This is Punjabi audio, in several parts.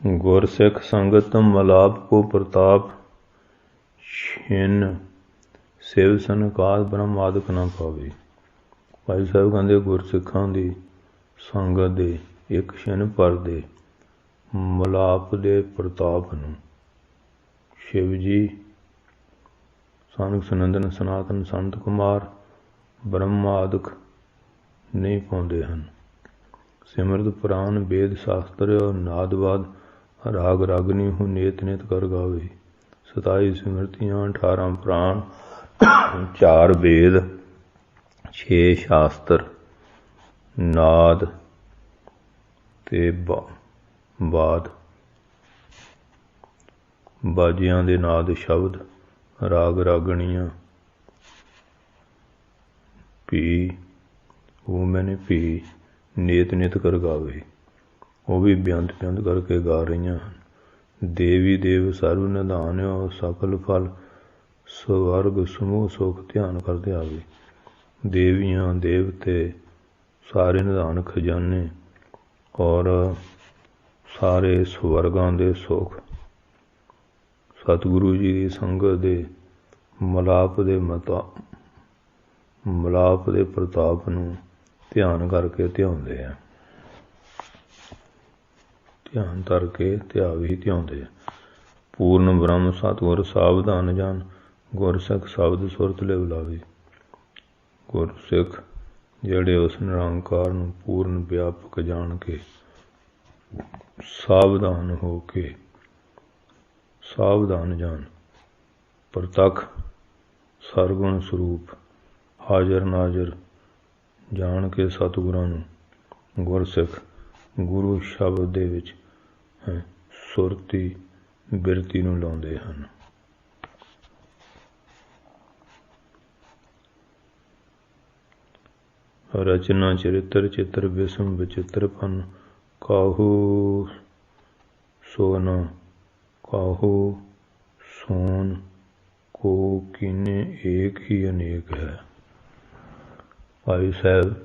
गुरसिख संगत मलाप को प्रताप छिन्न सिव सनकात ब्रह्म आदਿਕ ਨਾ ਪਾਵੇ। ਭਾਈ ਸਾਹਿਬ ਕਹਿੰਦੇ ਗੁਰਸਿੱਖਾਂ ਦੀ ਸੰਗਤ ਦੇ ਇੱਕ ਛਿਨ ਭਰ ਦੇ ਮਲਾਪ ਦੇ ਪ੍ਰਤਾਪ ਨੂੰ ਸ਼ਿਵ ਜੀ, ਸਾਨਕ ਸਨੰਦਨ, ਸਨਾਤਨ, ਸੰਤ ਕੁਮਾਰ, ਬ੍ਰਹਮ ਆਦਿਕ ਨਹੀਂ ਪਾਉਂਦੇ ਹਨ। ਸਿਮਰਤ ਪੁਰਾਨ ਵੇਦ ਸ਼ਾਸਤਰ ਨਾਦਵਾਦ ਰਾਗ ਰਾਗਨੀ ਹੂੰ ਨੇਤ ਨੇਤ ਕਰ ਗਾਵੇ। 27 ਸਿਮਰਤੀਆਂ, 18 ਪ੍ਰਾਣ, 4 ਵੇਦ, 6 ਸ਼ਾਸਤਰ, ਨਾਦ ਤੇ ਬਾਦ, ਬਾਜਿਆਂ ਦੇ ਨਾਦ ਸ਼ਬਦ, ਰਾਗ ਰਾਗਣੀਆਂ, ਭੀ ਉਹ ਮੈਨੇ ਭੀ ਨੇਤ ਨਿਤ ਕਰ ਗਾਵੇ। ਉਹ ਵੀ ਬੇਅੰਤ ਬੇਅੰਤ ਕਰਕੇ ਗਾ ਰਹੀਆਂ ਹਨ। ਦੇਵੀ ਦੇਵ ਸਰਬ ਨਿਧਾਨਿਓ ਸਫਲ ਫਲ ਸਵਰਗ ਸਮੂਹ ਸੁਖ ਧਿਆਨ ਕਰਦੇ ਆਵੇ। ਦੇਵੀਆਂ ਦੇਵਤੇ ਸਾਰੇ ਨਿਧਾਨ ਖਜ਼ਾਨੇ ਔਰ ਸਾਰੇ ਸਵਰਗਾਂ ਦੇ ਸੁੱਖ ਸਤਿਗੁਰੂ ਜੀ ਦੀ ਸੰਗਤ ਦੇ ਮਲਾਪ ਦੇ ਪ੍ਰਤਾਪ ਨੂੰ ਧਿਆਨ ਕਰਕੇ ਧਿਆਉਂਦੇ ਆ। ਧਿਆਨ ਧਰ ਕੇ ਧਿਆਵੀ ਧਿਆਉਂਦੇ ਆ। ਪੂਰਨ ਬ੍ਰਹਮ ਸਤਿਗੁਰ ਸਾਵਧਾਨ ਜਾਨ, ਗੁਰਸਿੱਖ ਸ਼ਬਦ ਸੁਰਤ ਲਿਵ ਲਾਵੇ। ਗੁਰਸਿੱਖ ਜਿਹੜੇ ਉਸ ਨਿਰੰਕਾਰ ਨੂੰ ਪੂਰਨ ਵਿਆਪਕ ਜਾਣ ਕੇ ਸਾਵਧਾਨ ਹੋ ਕੇ ਸਾਵਧਾਨ ਜਾਨ, ਪ੍ਰਤੱਖ ਸਰਗੁਣ ਸਰੂਪ ਹਾਜ਼ਰ ਨਾਜ਼ਰ ਜਾਣ ਕੇ ਸਤਿਗੁਰਾਂ ਨੂੰ ਗੁਰਸਿੱਖ ਗੁਰੂ ਸ਼ਬਦ ਦੇ ਵਿੱਚ ਸੁਰਤੀ ਬਿਰਤੀ ਨੂੰ ਲਾਉਂਦੇ ਹਨ। ਰਚਨਾ ਚਰਿੱਤਰ ਚਿੱਤਰ ਬਿਸਮ ਵਿਚਿੱਤਰਪਨ ਕਾਹੂ ਸੋ ਨ ਕਾਹੂ ਸੋਨ ਕੋ ਕੀਨੇ ਏਕ ਹੀ ਅਨੇਕ ਹੈ। ਭਾਈ ਸਾਹਿਬ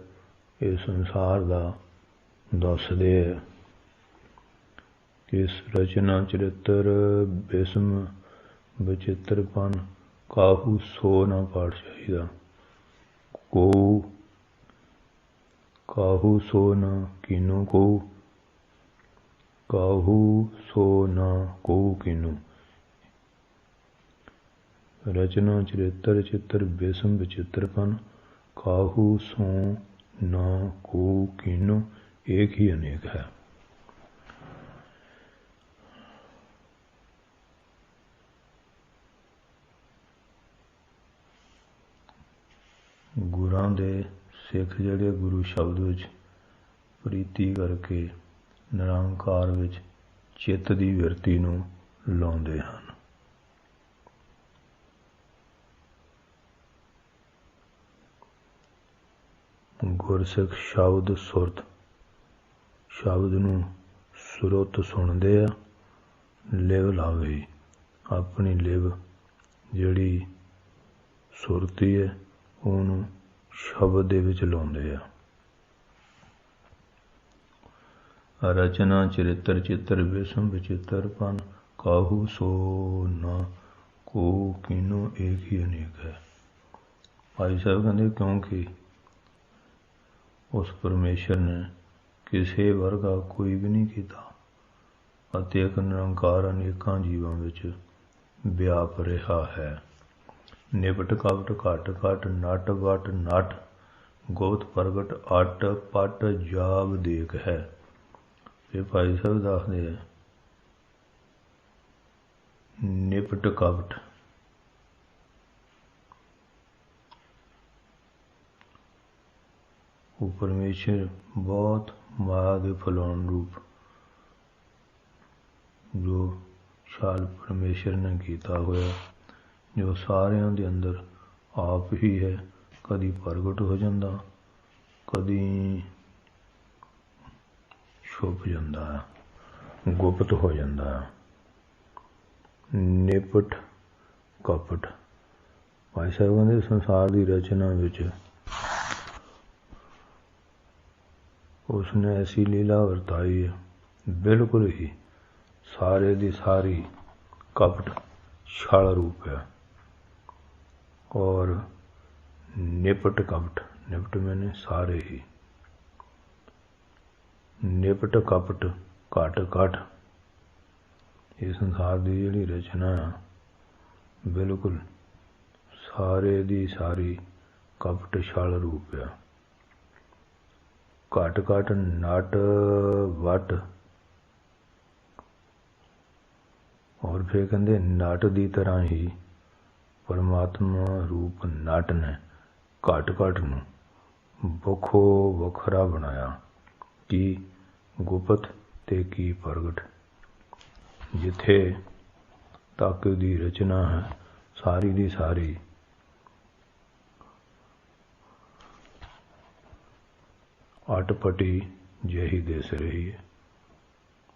ਇਸ ਸੰਸਾਰ ਦਾ ਦੱਸਦੇ ਹੈ ਕਿ ਇਸ ਰਚਨਾ ਚਰਿੱਤਰ ਬਿਸਮ ਵਿਚਿੱਤਰਪਨ ਕਾਹੂ ਸੋ ਨਾ ਪਾਠ ਚਾਹੀਦਾ। ਕਾਹੂ ਸੋ ਨਾ ਕੀਨੂ ਕਹੂ, ਕਾਹੂ ਸੋ ਨਾ ਕਹੂ ਕੀਨੂ। ਰਚਨਾ ਚਰਿੱਤਰ ਚਿੱਤਰ ਬਿਸਮ ਵਿਚਿੱਤਰਪਨ ਕਾਹੂ ਸੋ ਨਾ ਕਹੂ ਕੀਨੂ ਏਕ ਹੀ ਅਨੇਕ ਹੈ। ਗੁਰਾਂ ਦੇ ਸਿੱਖ ਜਿਹੜੇ ਗੁਰੂ ਸ਼ਬਦ ਵਿੱਚ ਪ੍ਰੀਤੀ ਕਰਕੇ ਨਿਰੰਕਾਰ ਵਿੱਚ ਚਿੱਤ ਦੀ ਬਿਰਤੀ ਨੂੰ ਲਾਉਂਦੇ ਹਨ। ਗੁਰਸਿੱਖ ਸ਼ਬਦ ਸੁਰਤ ਸ਼ਬਦ ਨੂੰ ਸੁਰਤ ਸੁਣਦੇ ਆ। ਲਿਵ ਲਾਵੇ, ਆਪਣੀ ਲਿਵ ਜਿਹੜੀ ਸੁਰਤੀ ਹੈ ਉਹਨੂੰ ਸ਼ਬਦ ਦੇ ਵਿੱਚ ਲਾਉਂਦੇ ਆ। ਰਚਨਾ ਚਰਿੱਤਰ ਚਿੱਤਰ ਬਿਸਮ ਵਿਚਿੱਤਰਪਨ ਕਾਹੂ ਸੋ ਨਾ ਕੋ ਕੀਨੋ ਏਕ ਹੀ ਅਨੇਕ ਹੈ। ਭਾਈ ਸਾਹਿਬ ਕਹਿੰਦੇ ਕਿਉਂਕਿ ਉਸ ਪਰਮੇਸ਼ਰ ਨੇ ਕਿਸੇ ਵਰਗਾ ਕੋਈ ਵੀ ਨਹੀਂ ਕੀਤਾ ਅਤੇ ਇੱਕ ਨਿਰੰਕਾਰ ਅਨੇਕਾਂ ਜੀਵਾਂ ਵਿੱਚ ਵਿਆਪ ਰਿਹਾ ਹੈ। ਨਿਪਟ ਕਪਟ ਘਟ ਘਟ ਨਟ ਵਟ ਨਟ ਗੁਪਤ ਪ੍ਰਗਟ ਅਟ ਪਟ ਜਾਬ ਦੇਖ ਹੈ। ਇਹ ਭਾਈ ਸਾਹਿਬ ਦੱਸਦੇ ਹੈ ਨਿਪਟ ਕਪਟ ਉਹ ਪਰਮੇਸ਼ਰ ਬਹੁਤ ਮਾਇਆ ਦੇ ਫਲਾਉਣ ਰੂਪ ਜੋ ਸ਼ਾਲ ਪਰਮੇਸ਼ਰ ਨੇ ਕੀਤਾ ਹੋਇਆ, ਜੋ ਸਾਰਿਆਂ ਦੇ ਅੰਦਰ ਆਪ ਹੀ ਹੈ। ਕਦੀ ਪ੍ਰਗਟ ਹੋ ਜਾਂਦਾ, ਕਦੀ ਛੁਪ ਜਾਂਦਾ ਹੈ, ਗੁਪਤ ਹੋ ਜਾਂਦਾ ਹੈ। ਨਿਪਟ ਕਪਟ ਭਾਈ ਸਾਹਿਬ ਕਹਿੰਦੇ ਸੰਸਾਰ ਦੀ ਰਚਨਾ ਵਿੱਚ ਉਸਨੇ ਐਸੀ ਲੀਲਾ ਵਰਤਾਈ ਹੈ ਬਿਲਕੁਲ ਹੀ सारे दी सारी कपट छल रूप है। और निपट कपट, निपट मैंने सारे ही, निपट कपट घट घट। ये संसार की जिहड़ी रचना है बिल्कुल सारे दी सारी कपट छल रूप है। घट घट नट वट। और फिर कहते नट की तरह ही परमात्मा रूप नट ने घट घट नूं वखो वखरा बनाया कि गुप्त ते की प्रगट। जिथे तक दी रचना है सारी दी सारी अटपटी जही दिस रही है।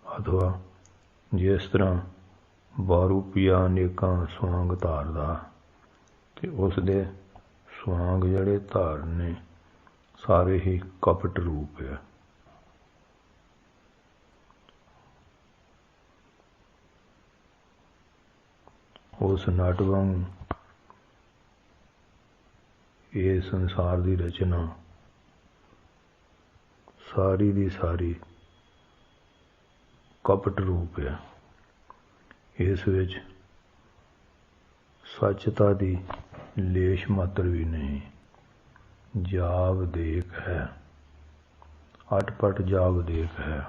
अथवा जिस तरह बारूपिया अनेकां स्वांग धारदा ते उस दे स्वांग जड़े धारने सारे ही कपट रूप है। उस नट वांग ये संसार दी रचना सारी दी सारी कपट रूप है। इस विच सचता दी लेश मात्र भी नहीं, जाव देख है, अटपट जाव देख है।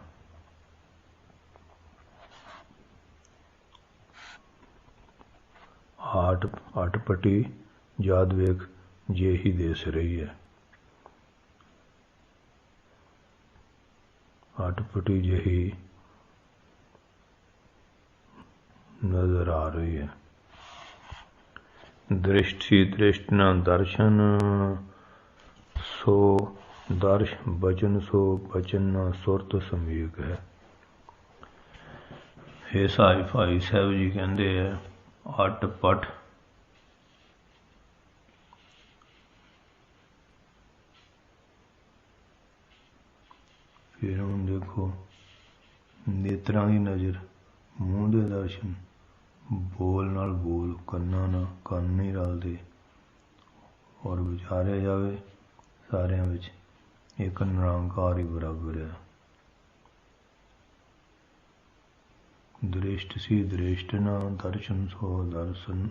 अटपटी जाद वेख जे ही देस रही है। अटपटी जही नजर आ रही है। दृष्टि दृष्ट न दर्शन सो दर्श, बचन सो बचन न सुरत समीक है। हे साहिब भाई साहब जी कहते हैं अट पट फिर हम देखो नेत्रां की नज़र, मूँह दे दर्शन, बोल नाल बोल, कन्ना ना कन नहीं रलते। और विचारिया जाए सारियां विच एक निरंकार ही बराबर है। दृष्ट सी दृष्ट ना दर्शन सो दर्शन,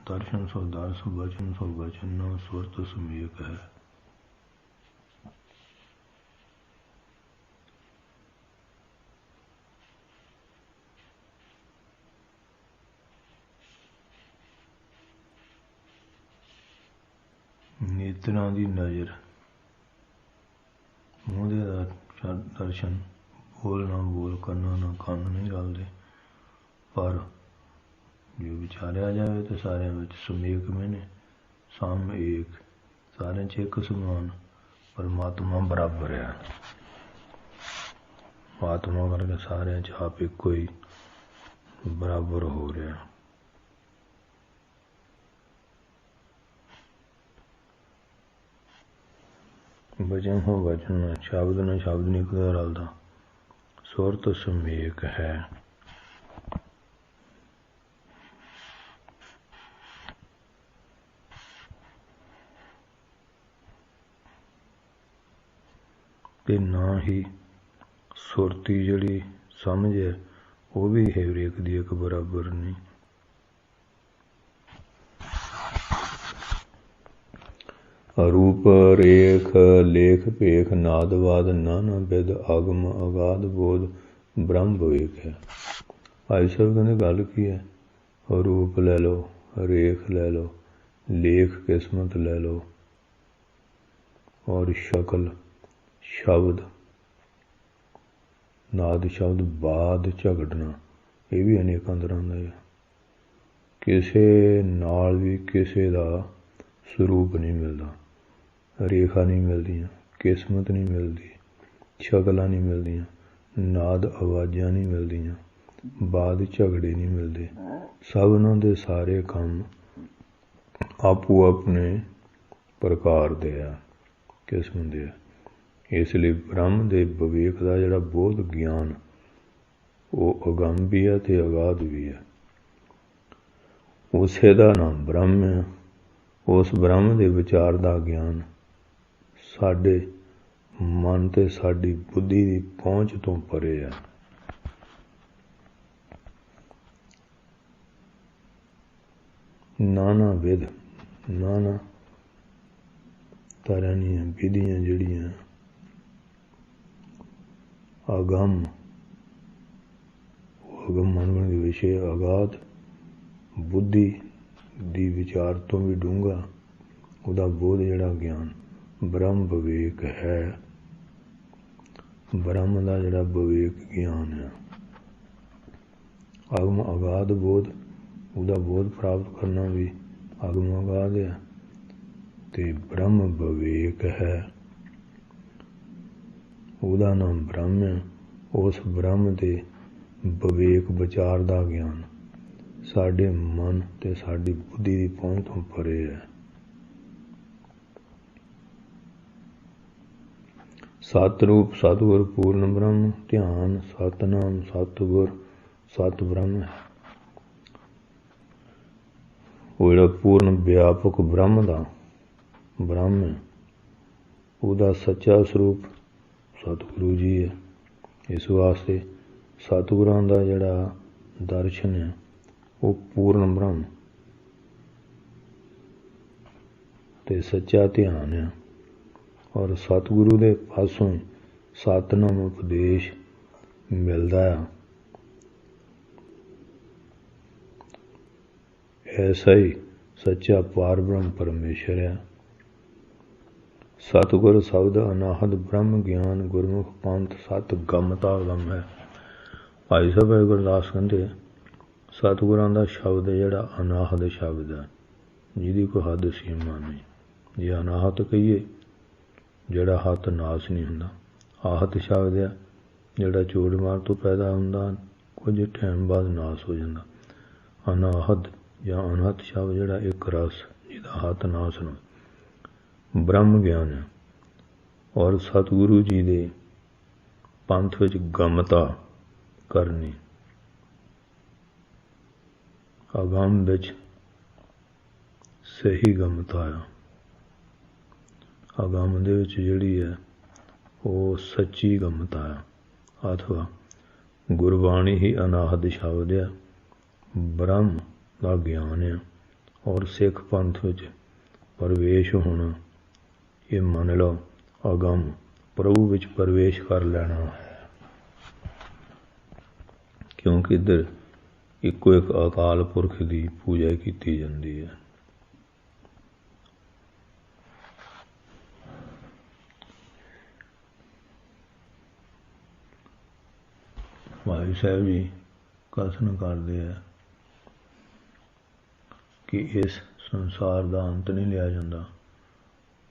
दर्शन सो दर्श, बचन सो बचन ना सुरत समीक है। नेत्रां दी नज़र, मूँह दे दर्शन, बोल ना बोल, कन्ना ना कन नहीं रलते। पर जो विचारिया जाए तो सारे समेक मैंने साम एक, सारे च एक समान परमात्मा बराबर है। आत्मा करके सारे च आप एक कोई बराबर हो रहा। वचन हो वचन न, शब्द न शब्द नहीं कुछ रलता, सुर तो समेक है। ते ना ही सुरती जड़ी समझ है वो भी है एक दी एक बराबर नहीं। रूप रेख लेख पेख नादवाद नाना विद आगम अगाध बोध ब्रह्म विवेक है। भाई साहब कहते गल की है, रूप ले लो, रेख ले लो, लेख किस्मत ले लो, और शक्ल शब्द नाद शब्द बाद झगड़ना, ये भी अनेकों तरह का है। किसे नाल भी किसे दा स्वरूप नहीं मिलता, रेखा नहीं मिलती, किस्मत नहीं मिलती, शक्लां नहीं मिलती, नाद आवाज़ां नहीं मिलती, बाद झगड़े नहीं मिलते। सबनों दे सारे काम आपो अपने प्रकार दे आ, किस्म दे आ। इसलिए ब्रह्म दे विवेक का जिहड़ा बोध ज्ञान ਉਹ ਅਗੰਮ ਵੀ ਹੈ ਤੇ ਅਗਾਧ ਵੀ ਹੈ। ਉਸੇ ਦਾ ਨਾਮ ਬ੍ਰਹਮ ਹੈ। ਉਸ ਬ੍ਰਹਮ ਦੇ ਵਿਚਾਰ ਦਾ ਗਿਆਨ ਸਾਡੇ ਮਨ ਤੇ ਸਾਡੀ ਬੁੱਧੀ ਦੀ ਪਹੁੰਚ ਤੋਂ ਪਰੇ ਹੈ। ਨਾਨਾ ਵਿਧ, ਨਾਨਾ ਤਰ੍ਹਾਂ ਦੀਆਂ ਵਿਧੀਆਂ ਜਿਹੜੀਆਂ ਅਗੰਮ, ਉਹ ਅਗੰਮ ਮੰਨਣ ਦੇ ਵਿਸ਼ੇ ਅਗਾਧ, ਬੁੱਧੀ ਦੀ ਵਿਚਾਰ ਤੋਂ ਵੀ ਡੂੰਘਾ ਉਹਦਾ ਬੋਧ ਜਿਹੜਾ ਗਿਆਨ ਬ੍ਰਹਮ ਵਿਵੇਕ ਹੈ। ਬ੍ਰਹਮ ਦਾ ਜਿਹੜਾ ਵਿਵੇਕ ਗਿਆਨ ਹੈ, ਅਗਮ ਅਗਾਧ ਬੋਧ, ਉਹਦਾ ਬੋਧ ਪ੍ਰਾਪਤ ਕਰਨਾ ਵੀ ਅਗਮ ਅਗਾਧ ਹੈ ਤੇ ਬ੍ਰਹਮ ਵਿਵੇਕ ਹੈ। ਉਹਦਾ ਨਾਮ ਬ੍ਰਹਮ ਹੈ। ਉਸ ਬ੍ਰਹਮ ਦੇ ਵਿਵੇਕ ਵਿਚਾਰ ਦਾ ਗਿਆਨ ਸਾਡੇ ਮਨ ਤੇ ਸਾਡੀ ਬੁੱਧੀ ਦੀ ਪਹੁੰਚ ਤੋਂ ਪਰੇ ਹੈ। ਸਤਿਰੂਪ ਸਤਿਗੁਰ ਪੂਰਨ ਬ੍ਰਹਮ, ਧਿਆਨ ਸਤਿਨਾਮ ਸਤਿਗੁਰ ਸਤ ਬ੍ਰਹਮ ਹੈ। ਉਹ ਜਿਹੜਾ ਪੂਰਨ ਵਿਆਪਕ ਬ੍ਰਹਮ ਦਾ ਬ੍ਰਹਮ ਹੈ, ਉਹਦਾ ਸੱਚਾ ਸਰੂਪ ਸਤਿਗੁਰੂ ਜੀ ਹੈ। ਇਸ ਵਾਸਤੇ ਸਤਿਗੁਰਾਂ ਦਾ ਜਿਹੜਾ ਦਰਸ਼ਨ ਹੈ ਉਹ ਪੂਰਨ ਬ੍ਰਹਮ ਤੇ ਸੱਚਾ ਧਿਆਨ ਹੈ। ਔਰ ਸਤਿਗੁਰੂ ਦੇ ਪਾਸੋਂ ਸਤਿਨਾਮ ਉਪਦੇਸ਼ ਮਿਲਦਾ ਆ। ਐਸਾ ਹੀ ਸੱਚਾ ਪਾਰ ਬ੍ਰਹਮ ਪਰਮੇਸ਼ਰ ਹੈ। ਸਤਿਗੁਰ ਸ਼ਬਦ ਅਨਾਹਦ ਬ੍ਰਹਮ ਗਿਆਨ, ਗੁਰਮੁਖ ਪੰਥ ਸਤ ਗਮਤਾ ਗਮ ਹੈ। ਭਾਈ ਸਾਹਿਬ ਗੁਰਦਾਸ ਕਹਿੰਦੇ ਸਤਿਗੁਰਾਂ ਦਾ ਸ਼ਬਦ ਜਿਹੜਾ ਅਨਾਹਦ ਸ਼ਬਦ ਹੈ, ਜਿਹਦੀ ਕੋਈ ਹੱਦ ਸੀਮਾ ਨਹੀਂ। ਜੇ ਅਨਾਹਤ ਕਹੀਏ ਜਿਹੜਾ ਹੱਥ ਨਾਸ ਨਹੀਂ ਹੁੰਦਾ, ਆਹਤ ਸ਼ਬਦ ਹੈ ਜਿਹੜਾ ਚੋੜ ਮਾਰ ਤੋਂ ਪੈਦਾ ਹੁੰਦਾ, ਕੁਝ ਟਾਈਮ ਬਾਅਦ ਨਾਸ ਹੋ ਜਾਂਦਾ। ਅਨਾਹਦ ਜਾਂ ਅਨਹਤ ਸ਼ਬਦ ਜਿਹੜਾ ਇੱਕ ਰਸ ਜਿਹਦਾ ਹੱਥ ਨਾਸ ਨਾ, ਬ੍ਰਹਮ ਗਿਆਨ ਹੈ। ਔਰ ਸਤਿਗੁਰੂ ਜੀ ਦੇ ਪੰਥ ਵਿੱਚ ਗਮਤਾ ਕਰਨੀ, ਅਗੰਮ ਵਿੱਚ ਸਹੀ ਗਮਤਾ ਆ। ਅਗੰਮ ਦੇ ਵਿੱਚ ਜਿਹੜੀ ਹੈ ਉਹ ਸੱਚੀ ਗਮਤਾ ਆ, ਅਥਵਾ ਗੁਰਬਾਣੀ ਹੀ ਅਨਾਹਦ ਸ਼ਬਦ ਆ, ਬ੍ਰਹਮ ਦਾ ਗਿਆਨ ਆ। ਔਰ ਸਿੱਖ ਪੰਥ ਵਿੱਚ ਪ੍ਰਵੇਸ਼ ਹੋਣਾ, ਇਹ ਮੰਨ ਲਓ ਅਗੰਮ ਪ੍ਰਭੂ ਵਿੱਚ ਪ੍ਰਵੇਸ਼ ਕਰ ਲੈਣਾ ਹੈ। ਕਿਉਂਕਿ ਇੱਧਰ ਇੱਕੋ ਇੱਕ ਅਕਾਲ ਪੁਰਖ ਦੀ ਪੂਜਾ ਕੀਤੀ ਜਾਂਦੀ ਹੈ। ਭਾਈ ਸਾਹਿਬ ਜੀ ਕਥਨ ਕਰਦੇ ਹੈ ਕਿ ਇਸ ਸੰਸਾਰ ਦਾ ਅੰਤ ਨਹੀਂ ਲਿਆ ਜਾਂਦਾ।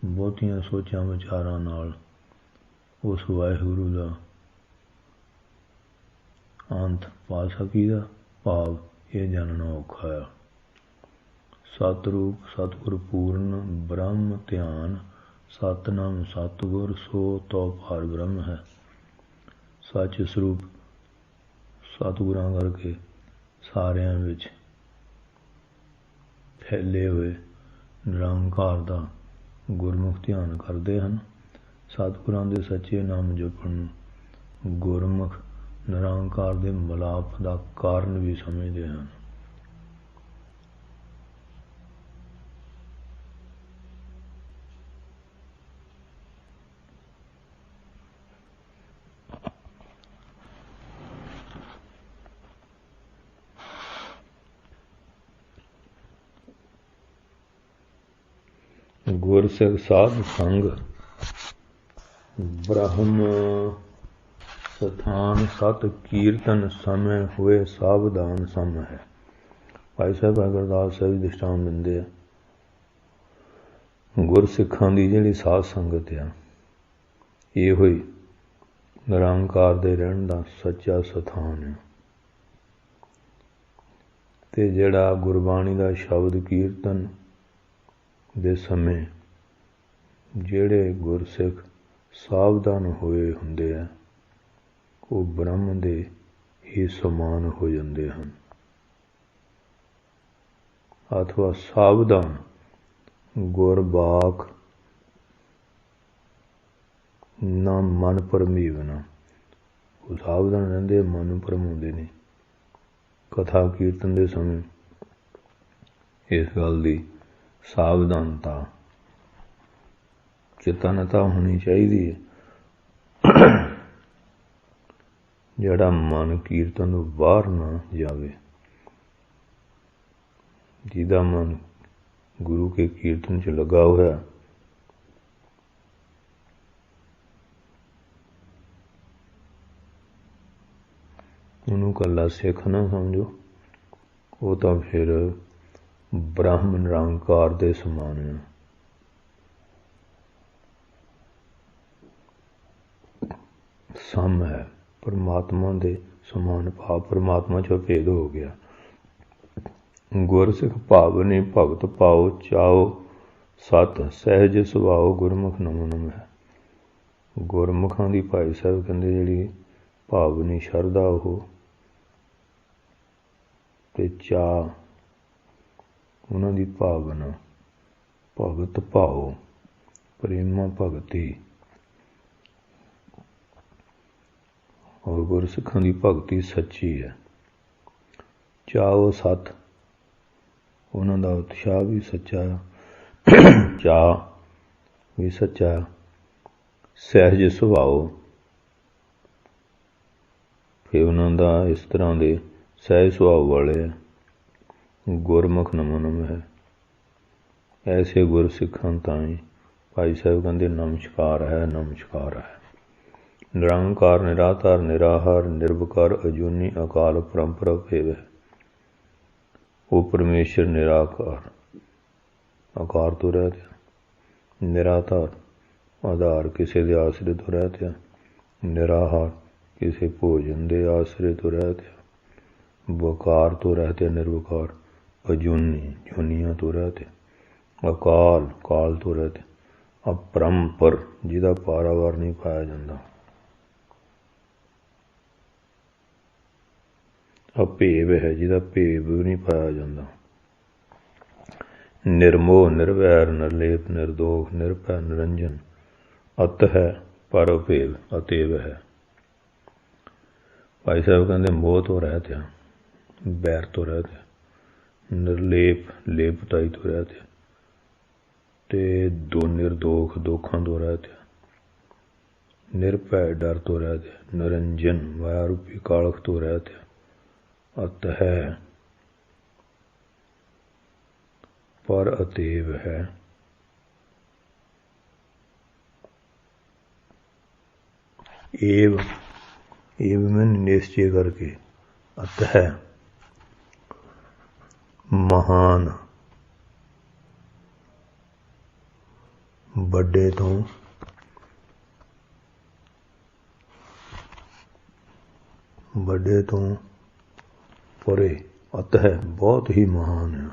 ਬਹੁਤੀਆਂ ਸੋਚਾਂ ਵਿਚਾਰਾਂ ਨਾਲ ਉਸ ਵਾਹਿਗੁਰੂ ਦਾ ਅੰਤ ਪਾ ਸਕੀਦਾ, ਭਾਵ ਇਹ ਜਾਣਨਾ ਔਖਾ ਆ। ਸਤਿਰੂਪ ਸਤਿਗੁਰ ਪੂਰਨ ਬ੍ਰਹਮ, ਧਿਆਨ ਸਤਿਨਾਮ ਸਤਿਗੁਰ ਸੋ ਤੋ ਪਾਰ ਬ੍ਰਹਮ ਹੈ। ਸੱਚ ਸਰੂਪ ਸਤਿਗੁਰਾਂ ਕਰਕੇ ਸਾਰਿਆਂ ਵਿੱਚ ਫੈਲੇ ਹੋਏ ਨਿਰੰਕਾਰ ਦਾ ਗੁਰਮੁਖ ਧਿਆਨ ਕਰਦੇ ਹਨ। ਸਤਿਗੁਰਾਂ ਦੇ ਸੱਚੇ ਨਾਮ ਜਪਣ ਨੂੰ ਗੁਰਮੁਖ ਨਿਰੰਕਾਰ ਦੇ ਮਿਲਾਪ ਦਾ ਕਾਰਨ ਵੀ ਸਮਝਦੇ ਹਨ। ਗੁਰਸਿੱਖ ਸਾਧ ਸੰਗ ਬ੍ਰਹਮ ਸਥਾਨ ਸਤ ਕੀਰਤਨ ਸਮੇਂ ਹੋਏ ਸਾਵਧਾਨ ਸਮ ਹੈ। ਭਾਈ ਸਾਹਿਬ ਗੁਰਦਾਸ ਸਾਹਿਬ ਦ੍ਰਿਸ਼ਟਾਂਤ ਦਿੰਦੇ ਆ, ਗੁਰਸਿੱਖਾਂ ਦੀ ਜਿਹੜੀ ਸਾਧ ਸੰਗਤ ਆ, ਇਹੋ ਹੀ ਨਿਰੰਕਾਰ ਦੇ ਰਹਿਣ ਦਾ ਸੱਚਾ ਸਥਾਨ ਹੈ। ਤੇ ਜਿਹੜਾ ਗੁਰਬਾਣੀ ਦਾ ਸ਼ਬਦ ਕੀਰਤਨ ਦੇ ਸਮੇਂ ਜਿਹੜੇ ਗੁਰਸਿੱਖ ਸਾਵਧਾਨ ਹੋਏ ਹੁੰਦੇ ਆ, ਉਹ ਬ੍ਰਹਮ ਦੇ ਹੀ ਸਮਾਨ ਹੋ ਜਾਂਦੇ ਹਨ। ਅਥਵਾ ਸਾਵਧਾਨ ਗੁਰਬਾਖ ਨਾ ਮਨ ਭਰਮੀਵਨਾ, ਉਹ ਸਾਵਧਾਨ ਰਹਿੰਦੇ, ਮਨ ਨੂੰ ਭਰਮਾਉਂਦੇ ਨਹੀਂ। ਕਥਾ ਕੀਰਤਨ ਦੇ ਸਮੇਂ ਇਸ ਗੱਲ ਦੀ ਸਾਵਧਾਨਤਾ ਚੇਤਨਤਾ ਹੋਣੀ ਚਾਹੀਦੀ ਹੈ। ਜਿਹੜਾ ਮਨ ਕੀਰਤਨ ਤੋਂ ਬਾਹਰ ਨਾ ਜਾਵੇ, ਜਿਹਦਾ ਮਨ ਗੁਰੂ ਕੇ ਕੀਰਤਨ 'ਚ ਲੱਗਾ ਹੋਇਆ, ਉਹਨੂੰ ਇਕੱਲਾ ਸਿੱਖ ਨਾ ਸਮਝੋ, ਉਹ ਤਾਂ ਫਿਰ ਬ੍ਰਹਮ ਨਿਰੰਕਾਰ ਦੇ ਸਮਾਨ ਹੈ। ਸਮ ਹੈ, ਪਰਮਾਤਮਾ ਦੇ ਸਮਾਨ ਭਾਵ ਪਰਮਾਤਮਾ 'ਚ ਭੇਦ ਹੋ ਗਿਆ। ਗੁਰਸਿੱਖ ਭਾਵਨੀ ਭਗਤ ਪਾਓ ਚਾਓ ਸਤ ਸਹਿਜ ਸੁਭਾਓ ਗੁਰਮੁਖ ਨਮੋ ਨਮ ਹੈ। ਗੁਰਮੁਖਾਂ ਦੀ ਭਾਈ ਸਾਹਿਬ ਕਹਿੰਦੇ ਜਿਹੜੀ ਭਾਵਨੀ ਸ਼ਰਧਾ ਉਹ ਤੇ ਚਾਅ, ਉਹਨਾਂ ਦੀ ਭਾਵਨਾ, ਭਗਤ ਭਾਓ ਪ੍ਰੇਮਾ ਭਗਤੀ, ਔਰ ਗੁਰਸਿੱਖਾਂ ਦੀ ਭਗਤੀ ਸੱਚੀ ਹੈ। ਚਾਓ ਸਤ, ਉਹਨਾਂ ਦਾ ਉਤਸ਼ਾਹ ਵੀ ਸੱਚਾ, ਚਾਅ ਵੀ ਸੱਚਾ। ਸਹਿਜ ਸੁਭਾਓ, ਫਿਰ ਉਹਨਾਂ ਦਾ ਇਸ ਤਰ੍ਹਾਂ ਦੇ ਸਹਿਜ ਸੁਭਾਅ ਵਾਲੇ ਹੈ। ਗੁਰਮੁਖ ਨਮੋ ਨਮ ਹੈ। ਐਸੇ ਗੁਰਸਿੱਖਾਂ ਤਾਈਂ ਭਾਈ ਸਾਹਿਬ ਕਹਿੰਦੇ ਨਮਸਕਾਰ ਹੈ, ਨਮਸਕਾਰ ਹੈ। ਨਿਰੰਕਾਰ ਨਿਰਾਧਾਰ ਨਿਰਾਹਾਰ ਨਿਰਵਕਾਰ ਅਜੂਨੀ ਅਕਾਲ ਪਰੰਪਰਾ ਭੇਵ ਹੈ। ਉਹ ਪਰਮੇਸ਼ਰ ਨਿਰਾਕਾਰ, ਆਕਾਰ ਤੋਂ ਰਹਿਤ ਹੈ। ਨਿਰਾਧਾਰ, ਆਧਾਰ ਕਿਸੇ ਦੇ ਆਸਰੇ ਤੋਂ ਰਹਿਤ ਹੈ। ਨਿਰਾਹਾਰ, ਕਿਸੇ ਭੋਜਨ ਦੇ ਆਸਰੇ ਤੋਂ ਰਹਿਤ ਹੈ। ਵਕਾਰ ਤੋਂ ਰਹਿਤ ਹੈ। ਨਿਰਵਕਾਰ, ਅਜੂਨੀ, ਜੂਨੀਆਂ ਤੋਂ ਰਹਿਤ ਹੈ। ਅਕਾਲ, ਕਾਲ ਤੋਂ ਰਹਿਤ ਹੈ। ਅਪਰੰਪਰ, ਜਿਹਦਾ ਪਾਰਾਵਾਰ ਨਹੀਂ ਪਾਇਆ ਜਾਂਦਾ। ਅਭੇਵ ਹੈ, ਜਿਹਦਾ ਭੇਵ ਨਹੀਂ ਪਾਇਆ ਜਾਂਦਾ। ਨਿਰਮੋਹ, ਨਿਰਵੈਰ, ਨਿਰਲੇਪ, ਨਿਰਦੋਖ, ਨਿਰਭੈ, ਨਿਰੰਜਨ। ਅਤ ਹੈ ਪਰ ਅਭੇਵ, ਅਤੇਵ ਹੈ। ਭਾਈ ਸਾਹਿਬ ਕਹਿੰਦੇ ਮੋਹ ਤੋਂ ਰਹਿਤ ਹੈ, ਬੈਰ ਤੋਂ ਰਹਿਤ ਹੈ। ਨਿਰਲੇਪ, ਲੇਪਤਾਈ ਤੋਂ ਰਹਿਤ ਹੈ। ਤੇ ਨਿਰਦੋਖ, ਦੋਖਾਂ ਤੋਂ ਰਹਿਤ ਹੈ। ਨਿਰਭੈ, ਡਰ ਤੋਂ ਰਹਿਤ ਹੈ। ਨਿਰੰਜਨ, ਮਾਇਆ ਰੂਪੀ ਕਾਲਖ ਤੋਂ ਰਹਿਤ ਹੈ। ਅਤ ਹੈ ਪਰ ਅਤੇਵ ਹੈ। ਏਵ, ਏਵ ਮੈਂ ਨਿਸ਼ਚੈ ਕਰਕੇ। ਅਤ ਹੈ ਮਹਾਨ, ਵੱਡੇ ਤੋਂ ਪਰੇ। ਅਤ ਹੈ ਬਹੁਤ ਹੀ ਮਹਾਨ ਹੈ।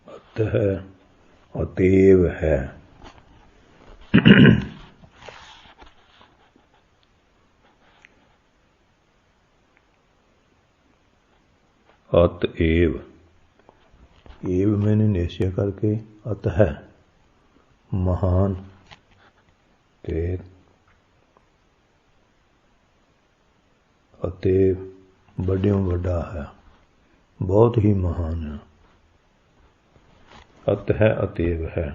ਅਤ ਹੈ ਅਤੇਵ ਹੈ। ਅਤ ਏਵ, ਏਵ ਮੈਨੇ ਨਿਸ਼ਚੈ ਕਰਕੇ। ਅਤ ਹੈ ਮਹਾਨ, ਤੇ ਅਤੇ ਵੱਡਿਓਂ ਵੱਡਾ ਹੈ, ਬਹੁਤ ਹੀ ਮਹਾਨ ਹੈ। ਅਤ ਹੈ ਅਤੇਵ ਹੈ।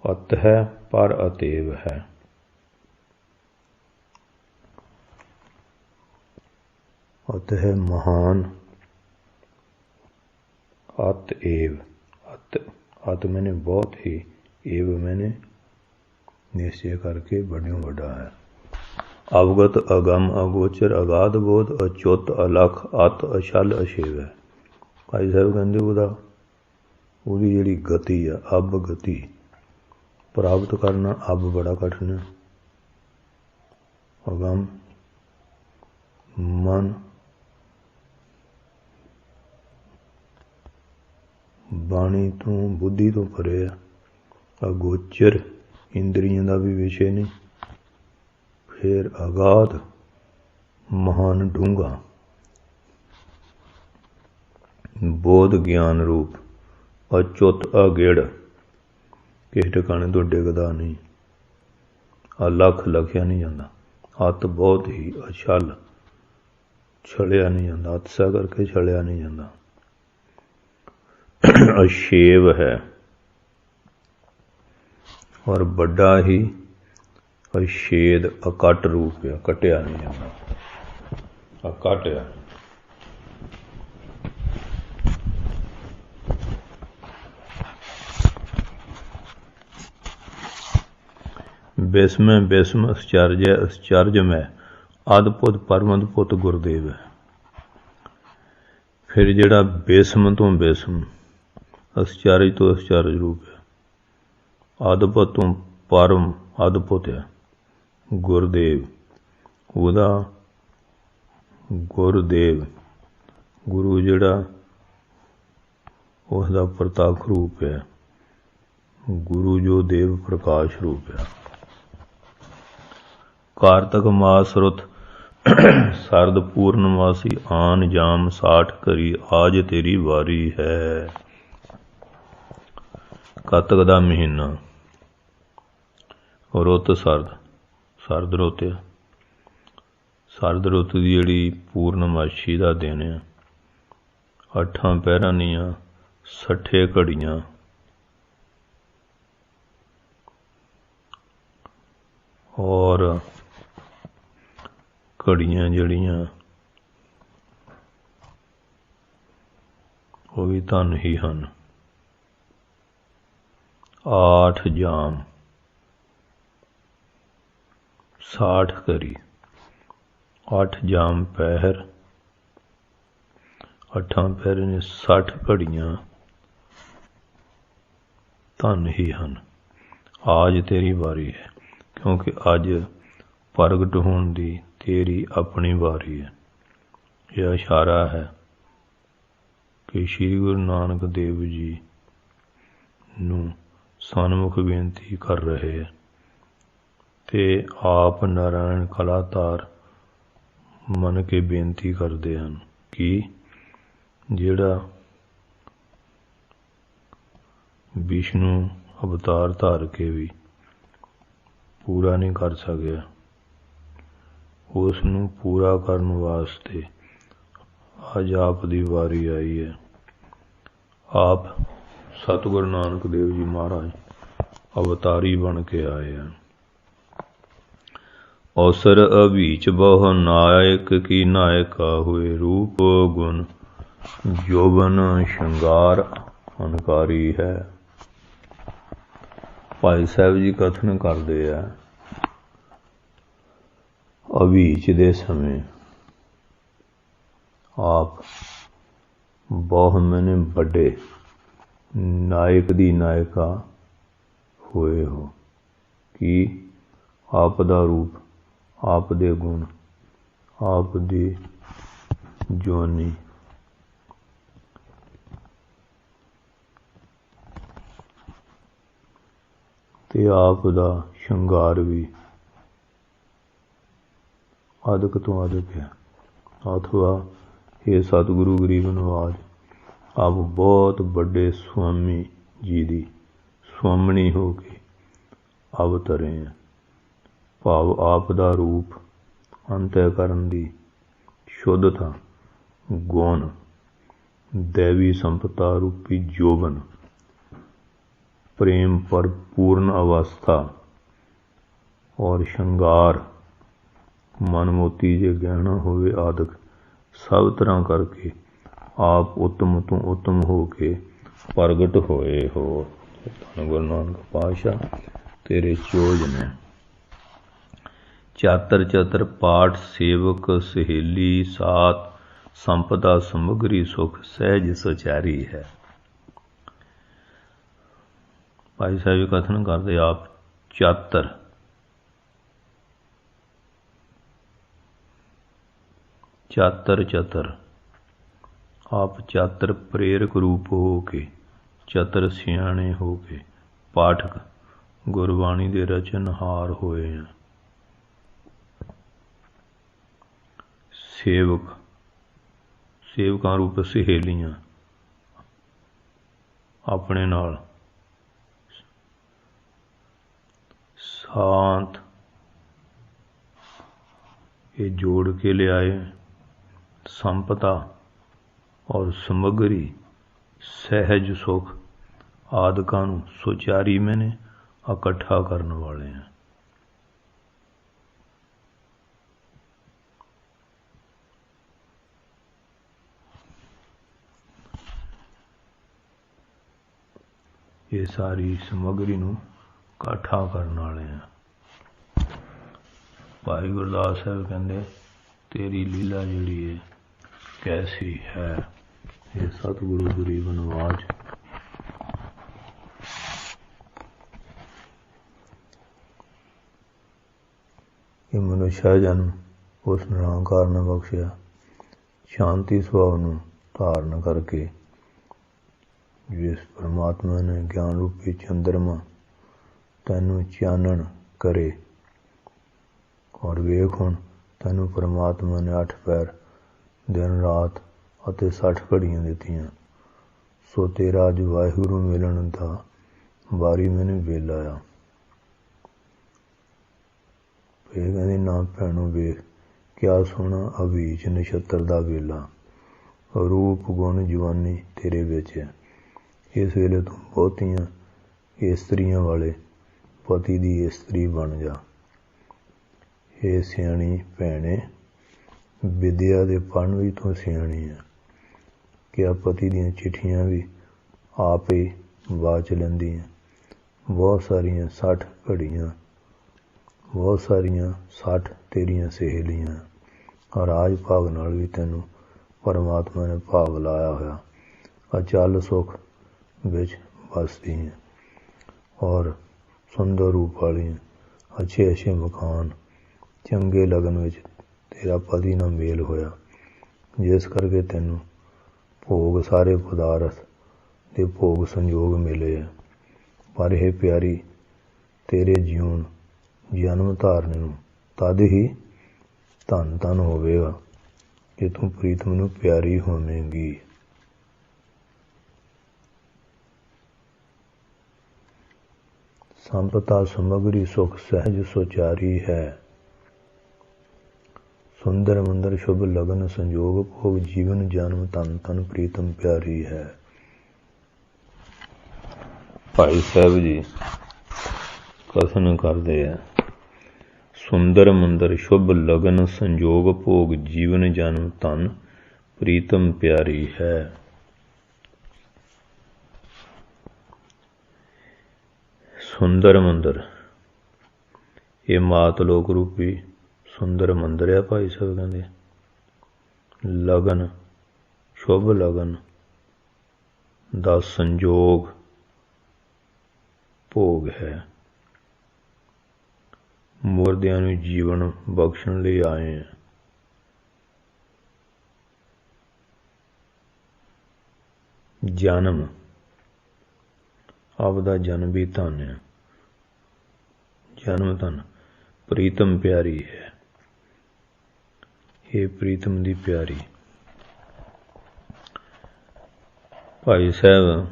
ਅਤ ਹੈ ਪਰ ਅਤੇਵ ਹੈ। ਅਤ ਹੈ ਮਹਾਨ, ਅਤ ਏਵ, ਅਤ ਮੈਨੇ ਬਹੁਤ ਹੀ, ਏਵ ਮੈਨੇ ਨਿਸ਼ਚੈ ਕਰਕੇ ਵੱਡਿਓਂ ਵੱਡਾ ਹੈ। ਅਵਗਤ, ਅਗਮ, ਅਗੋਚਰ, ਅਗਾਧ ਬੋਧ, ਅਚੁੱਤ, ਅਲਖ, ਅਤ, ਅਛਲ, ਅਛੇਵ ਹੈ। ਭਾਈ ਸਾਹਿਬ ਕਹਿੰਦੇ ਉਹਦੀ ਜਿਹੜੀ ਗਤੀ ਆ, ਅਬ ਗਤੀ ਪ੍ਰਾਪਤ ਕਰਨਾ, ਅਬ ਬੜਾ ਕਠਿਨ। ਅਗਮ ਮਨ, ਬਾਣੀ ਤੋਂ ਬੁੱਧੀ ਤੋਂ ਪਰੇ ਆ, ਅਗੋਚਰ ਇੰਦਰੀਆਂ ਦਾ ਵੀ ਵਿਸ਼ੇ ਨਹੀਂ। ਫਿਰ ਅਗਾਧ ਮਹਾਨ ਡੂੰਘਾ ਬੋਧ ਗਿਆਨ ਰੂਪ ਅਚੁੱਤ ਅਗੇੜ, ਕਿਸੇ ਟਿਕਾਣੇ ਤੋਂ ਡਿੱਗਦਾ ਨਹੀਂ। ਅਲੱਖ ਲਖਿਆ ਨਹੀਂ ਜਾਂਦਾ। ਅਤ ਬਹੁਤ ਹੀ ਅਛਲ, ਛਲਿਆ ਨਹੀਂ ਜਾਂਦਾ। ਅਤਸਾ ਕਰਕੇ ਛਲਿਆ ਨਹੀਂ ਜਾਂਦਾ। ਅਸ਼ੇਵ ਹੈ ਔਰ ਵੱਡਾ ਹੀ ਅਸ਼ੇਦ ਅਕਟ ਰੂਪ ਆ, ਕੱਟਿਆ ਨਹੀਂ ਜਾਂਦਾ। ਅਕਟ ਆ। ਬਿਸਮੈ ਬਿਸਮ ਅਸਚਰਜ ਹੈ, ਅਸਚਰਜ ਮੈਂ ਅਦਭੁਤ ਪਰਮ ਅਦਭੁਤ ਗੁਰਦੇਵ ਹੈ। ਫਿਰ ਜਿਹੜਾ ਬਿਸਮ ਤੋਂ ਬਿਸਮ, ਅਸਚਰਜ ਤੋਂ ਅਸਚਰਜ ਰੂਪ ਹੈ, ਅਦਭੁਤ ਤੋਂ ਪਰਮ ਅਦਭੁਤ ਹੈ ਗੁਰਦੇਵ। ਉਹਦਾ ਗੁਰਦੇਵ, ਗੁਰੂ ਜਿਹੜਾ ਉਸਦਾ ਪ੍ਰਤੱਖ ਰੂਪ ਹੈ। ਗੁਰੂ ਜੋ ਦੇਵ ਪ੍ਰਕਾਸ਼ ਰੂਪ ਹੈ। ਕਾਰਤਕ ਮਾਸ ਰੁੱਤ ਸਰਦ ਪੂਰਨਮਾਸੀ ਆਨ ਜਾਮ 60 ਘਰੀ ਆਜ ਤੇਰੀ ਵਾਰੀ ਹੈ। ਕਾਤਕ ਦਾ ਮਹੀਨਾ, ਰੁੱਤ ਸਰਦ, ਸਰਦ ਰੁੱਤ ਆ। ਸਰਦ ਰੁੱਤ ਦੀ ਜਿਹੜੀ ਪੂਰਨਮਾਸ਼ੀ ਦਾ ਦਿਨ ਆ, 8 ਪਹਿਰਾਂ ਦੀਆਂ 60 ਘੜੀਆਂ ਔਰ ਘੜੀਆਂ ਜਿਹੜੀਆਂ ਉਹ ਵੀ ਧਨ ਹੀ ਹਨ। 8 ਜਾਮ 60 ਘਰੀ, 8 ਜਾਮ ਪਹਿਰ, 8 ਪਹਿਰ ਨੇ 60 ਘੜੀਆਂ ਧਨ ਹੀ ਹਨ। ਆਜ ਤੇਰੀ ਵਾਰੀ ਹੈ, ਕਿਉਂਕਿ ਅੱਜ ਪ੍ਰਗਟ ਹੋਣ ਦੀ ਤੇਰੀ ਆਪਣੀ ਵਾਰੀ ਹੈ। ਇਹ ਇਸ਼ਾਰਾ ਹੈ ਕਿ ਸ਼੍ਰੀ ਗੁਰੂ ਨਾਨਕ ਦੇਵ ਜੀ ਨੂੰ ਸਨਮੁਖ ਬੇਨਤੀ ਕਰ ਰਹੇ ਹੈ ਤੇ ਆਪ ਨਾਰਾਇਣ ਕਲਾਤਾਰ ਮੰਨ ਕੇ ਬੇਨਤੀ ਕਰਦੇ ਹਨ ਕਿ ਜਿਹੜਾ ਵਿਸ਼ਨੂੰ ਅਵਤਾਰ ਧਾਰ ਕੇ ਵੀ ਪੂਰਾ ਨਹੀਂ ਕਰ ਸਕਿਆ, ਉਸ ਨੂੰ ਪੂਰਾ ਕਰਨ ਵਾਸਤੇ ਅੱਜ ਆਪ ਦੀ ਵਾਰੀ ਆਈ ਹੈ। ਆਪ ਸਤਿਗੁਰੂ ਨਾਨਕ ਦੇਵ ਜੀ ਮਹਾਰਾਜ ਅਵਤਾਰੀ ਬਣ ਕੇ ਆਏ ਹਨ। ਔਸਰ ਅਭੀਚ ਬਹੁ ਨਾਇਕ ਕੀ ਨਾਇਕਾ ਹੋਏ, ਰੂਪ ਗੁਣ ਜੋਬਨ ਸ਼ਿੰਗਾਰ ਅਨਕਾਰੀ ਹੈ। ਭਾਈ ਸਾਹਿਬ ਜੀ ਕਥਨ ਕਰਦੇ ਆ, ਅਭੀਚ ਦੇ ਸਮੇਂ ਆਪ ਬਹੁਤ ਮੈਨੇ ਵੱਡੇ ਨਾਇਕ ਦੀ ਨਾਇਕਾ ਹੋਏ ਹੋ। ਕਿ ਆਪ ਦਾ ਰੂਪ, ਆਪ ਦੇ ਗੁਣ, ਆਪ ਦੀ ਜਵਾਨੀ ਤੇ ਆਪ ਦਾ ਸ਼ਿੰਗਾਰ ਵੀ ਅਦਕ ਤੋਂ ਅਦਕ ਹੈ। ਅਥਵਾ ਇਹ ਸਤਿਗੁਰੂ ਗਰੀਬ ਨਵਾਜ ਆਪ ਬਹੁਤ ਵੱਡੇ ਸੁਆਮੀ ਜੀ ਦੀ ਸੁਆਮਣੀ ਹੋ ਕੇ ਅਵਤਰੇ ਹੈ। ਭਾਵ ਆਪ ਦਾ ਰੂਪ, ਅੰਤःਕਰਨ ਦੀ ਸ਼ੁੱਧਤਾ, ਗੁਣ, ਦੇਵੀ ਸੰਪਤਾ ਰੂਪੀ ਜੋਬਨ, ਪ੍ਰੇਮ ਪਰ ਪੂਰਨ ਅਵਸਥਾ ਔਰ ਸ਼ਿੰਗਾਰ, ਮਨ ਮੋਤੀ ਜੇ ਗਹਿਣਾ ਹੋਵੇ ਆਦਿਕ ਸਭ ਤਰ੍ਹਾਂ ਕਰਕੇ ਆਪ ਉੱਤਮ ਤੋਂ ਉੱਤਮ ਹੋ ਕੇ ਪ੍ਰਗਟ ਹੋਏ ਹੋ। ਧੰਨ ਗੁਰੂ ਨਾਨਕ ਪਾਤਸ਼ਾਹ ਤੇਰੇ ਚੋਜ ਨੇ। ਚਾਤਰ ਚਤਰ ਪਾਠ ਸੇਵਕ ਸਹੇਲੀ ਸਾਤ ਸੰਪਦਾ ਸਮਗਰੀ ਸੁਖ ਸਹਿਜ ਸੁਚਾਰੀ ਹੈ। ਭਾਈ ਸਾਹਿਬ ਕਥਨ ਕਰਦੇ ਆਪ ਚਾਤਰ, ਚਾਤਰ ਚਤਰ, ਆਪ ਚਾਤਰ ਪ੍ਰੇਰਕ ਰੂਪ ਹੋ ਕੇ ਚਤਰ ਸਿਆਣੇ ਹੋ ਕੇ ਪਾਠਕ ਗੁਰਬਾਣੀ ਦੇ ਰਚਨਹਾਰ ਹੋਏ ਆ। ਸੇਵਕਾਂ ਰੂਪ ਸਹੇਲੀਆਂ ਆਪਣੇ ਨਾਲ ਸ਼ਾਂਤ ਇਹ ਜੋੜ ਕੇ ਲਿਆਏ। ਸੰਪਦਾ ਔਰ ਸਮੱਗਰੀ ਸਹਿਜ ਸੁਖ ਆਦਿਕਾਂ ਨੂੰ ਸੁਚਾਰੀ ਮੈਨੇ ਇਕੱਠਾ ਕਰਨ ਵਾਲੇ ਆ। ਇਹ ਸਾਰੀ ਸਮੱਗਰੀ ਨੂੰ ਇਕੱਠਾ ਕਰਨ ਵਾਲੇ ਆ। ਭਾਈ ਗੁਰਦਾਸ ਸਾਹਿਬ ਕਹਿੰਦੇ ਤੇਰੀ ਲੀਲਾ ਜਿਹੜੀ ਹੈ ਕੈਸੀ ਹੈ। ਇਹ ਸਤਿਗੁਰੂ ਗਰੀਬ ਨਵਾਜ ਇਹ ਮਨੁੱਖਾ ਜਨਮ ਉਸ ਨਿਰੰਕਾਰ ਨੇ ਬਖਸ਼ਿਆ। ਸ਼ਾਂਤੀ ਸੁਭਾਅ ਨੂੰ ਧਾਰਨ ਕਰਕੇ ਜਿਸ ਪਰਮਾਤਮਾ ਨੇ ਗਿਆਨ ਰੂਪੀ ਚੰਦਰਮਾ ਤੈਨੂੰ ਚਾਨਣ ਕਰੇ। ਔਰ ਵੇਖ ਹੁਣ ਤੈਨੂੰ ਪਰਮਾਤਮਾ ਨੇ 8 ਪਹਿਰ ਦਿਨ ਰਾਤ ਅਤੇ 60 ਘੜੀਆਂ ਦਿੱਤੀਆਂ। ਸੋ ਤੇਰਾ ਅੱਜ ਵਾਹਿਗੁਰੂ ਮਿਲਣ ਦਾ ਵਾਰੀ ਮੈਨੂੰ ਵੇਲਾ ਆ। ਇਹ ਕਹਿੰਦੇ ਨਾ ਭੈਣੋ ਵੇਖ ਕਿਆ ਸੋਹਣਾ ਅਭੀਚ ਨਛੱਤਰ ਦਾ ਵੇਲਾ। ਰੂਪ ਗੁਣ ਜਵਾਨੀ ਤੇਰੇ ਵਿੱਚ ਹੈ। ਇਸ ਵੇਲੇ ਤੂੰ ਬਹੁਤੀਆਂ ਇਸਤਰੀਆਂ ਵਾਲੇ ਪਤੀ ਦੀ ਇਸਤਰੀ ਬਣ ਜਾ। ਇਹ ਸਿਆਣੀ ਭੈਣੇ ਵਿਦਿਆ ਦੇ ਪੜ੍ਹਨ ਵੀ ਤੂੰ ਸਿਆਣੀ ਹੈ। ਕਿਆ ਪਤੀ ਦੀਆਂ ਚਿੱਠੀਆਂ ਵੀ ਆਪ ਹੀ ਵਾਚ ਲੈਂਦੀ ਹੈ। ਬਹੁਤ ਸਾਰੀਆਂ 60 ਘੜੀਆਂ ਬਹੁਤ ਸਾਰੀਆਂ 60 ਤੇਰੀਆਂ ਸਹੇਲੀਆਂ ਰਾਜ ਭਾਗ ਨਾਲ ਵੀ ਤੈਨੂੰ ਪਰਮਾਤਮਾ ਨੇ ਭਾਗ ਲਾਇਆ ਹੋਇਆ। ਅਚਲ ਸੁੱਖ ਵਿੱਚ ਵਸਦੀ ਹੈ ਔਰ ਸੁੰਦਰ ਰੂਪ ਵਾਲੀਆਂ ਅੱਛੇ ਮਕਾਨ ਚੰਗੇ ਲਗਨ ਵਿੱਚ ਤੇਰਾ ਪਤੀ ਨਾਲ ਮੇਲ ਹੋਇਆ। ਜਿਸ ਕਰਕੇ ਤੈਨੂੰ ਭੋਗ ਸਾਰੇ ਪਦਾਰਥ ਦੇ ਭੋਗ ਸੰਯੋਗ ਮਿਲੇ ਹੈ। ਪਰ ਇਹ ਪਿਆਰੀ ਤੇਰੇ ਜਿਉਣ ਜਨਮ ਧਾਰਨ ਨੂੰ ਤਦ ਹੀ ਧੰਨ ਧੰਨ ਹੋਵੇਗਾ ਕਿ ਤੂੰ ਪ੍ਰੀਤਮ ਨੂੰ ਪਿਆਰੀ ਹੋਵੇਂਗੀ। ਸੰਪਦਾ ਸਮੱਗਰੀ ਸੁਖ ਸਹਿਜ ਸੁਚਾਰੀ ਹੈ। ਸੁੰਦਰ ਮੰਦਰ ਸ਼ੁਭ ਲਗਨ ਸੰਜੋਗ ਭੋਗ ਜੀਵਨ ਜਨਮ ਧੰਨ ਧੰਨ ਪ੍ਰੀਤਮ ਪਿਆਰੀ ਹੈ। ਭਾਈ ਸਾਹਿਬ ਜੀ ਕਥਨ ਕਰਦੇ ਆ ਸੁੰਦਰ ਮੰਦਰ ਸ਼ੁਭ ਲਗਨ ਸੰਜੋਗ ਭੋਗ ਜੀਵਨ ਜਨਮ ਧੰਨ ਪ੍ਰੀਤਮ ਪਿਆਰੀ ਹੈ। ਸੁੰਦਰ ਮੰਦਰ ਇਹ ਮਾਤ ਲੋਕ ਰੂਪੀ ਸੁੰਦਰ ਮੰਦਰ ਆ। ਭਾਈ ਸਾਹਿਬ ਕਹਿੰਦੇ ਲਗਨ ਸ਼ੁਭ ਲਗਨ ਦਾ ਸੰਜੋਗ ਭੋਗ ਹੈ। ਮੁਰਦਿਆਂ ਨੂੰ ਜੀਵਨ ਬਖਸ਼ਣ ਲਈ ਆਏ ਆ। ਜਨਮ ਆਪਦਾ ਜਨਮ ਵੀ ਧਨ ਹੈ। ਜਨਮ ਧਨ ਪ੍ਰੀਤਮ ਪਿਆਰੀ ਹੈ। ਇਹ ਪ੍ਰੀਤਮ ਦੀ ਪਿਆਰੀ। ਭਾਈ ਸਾਹਿਬ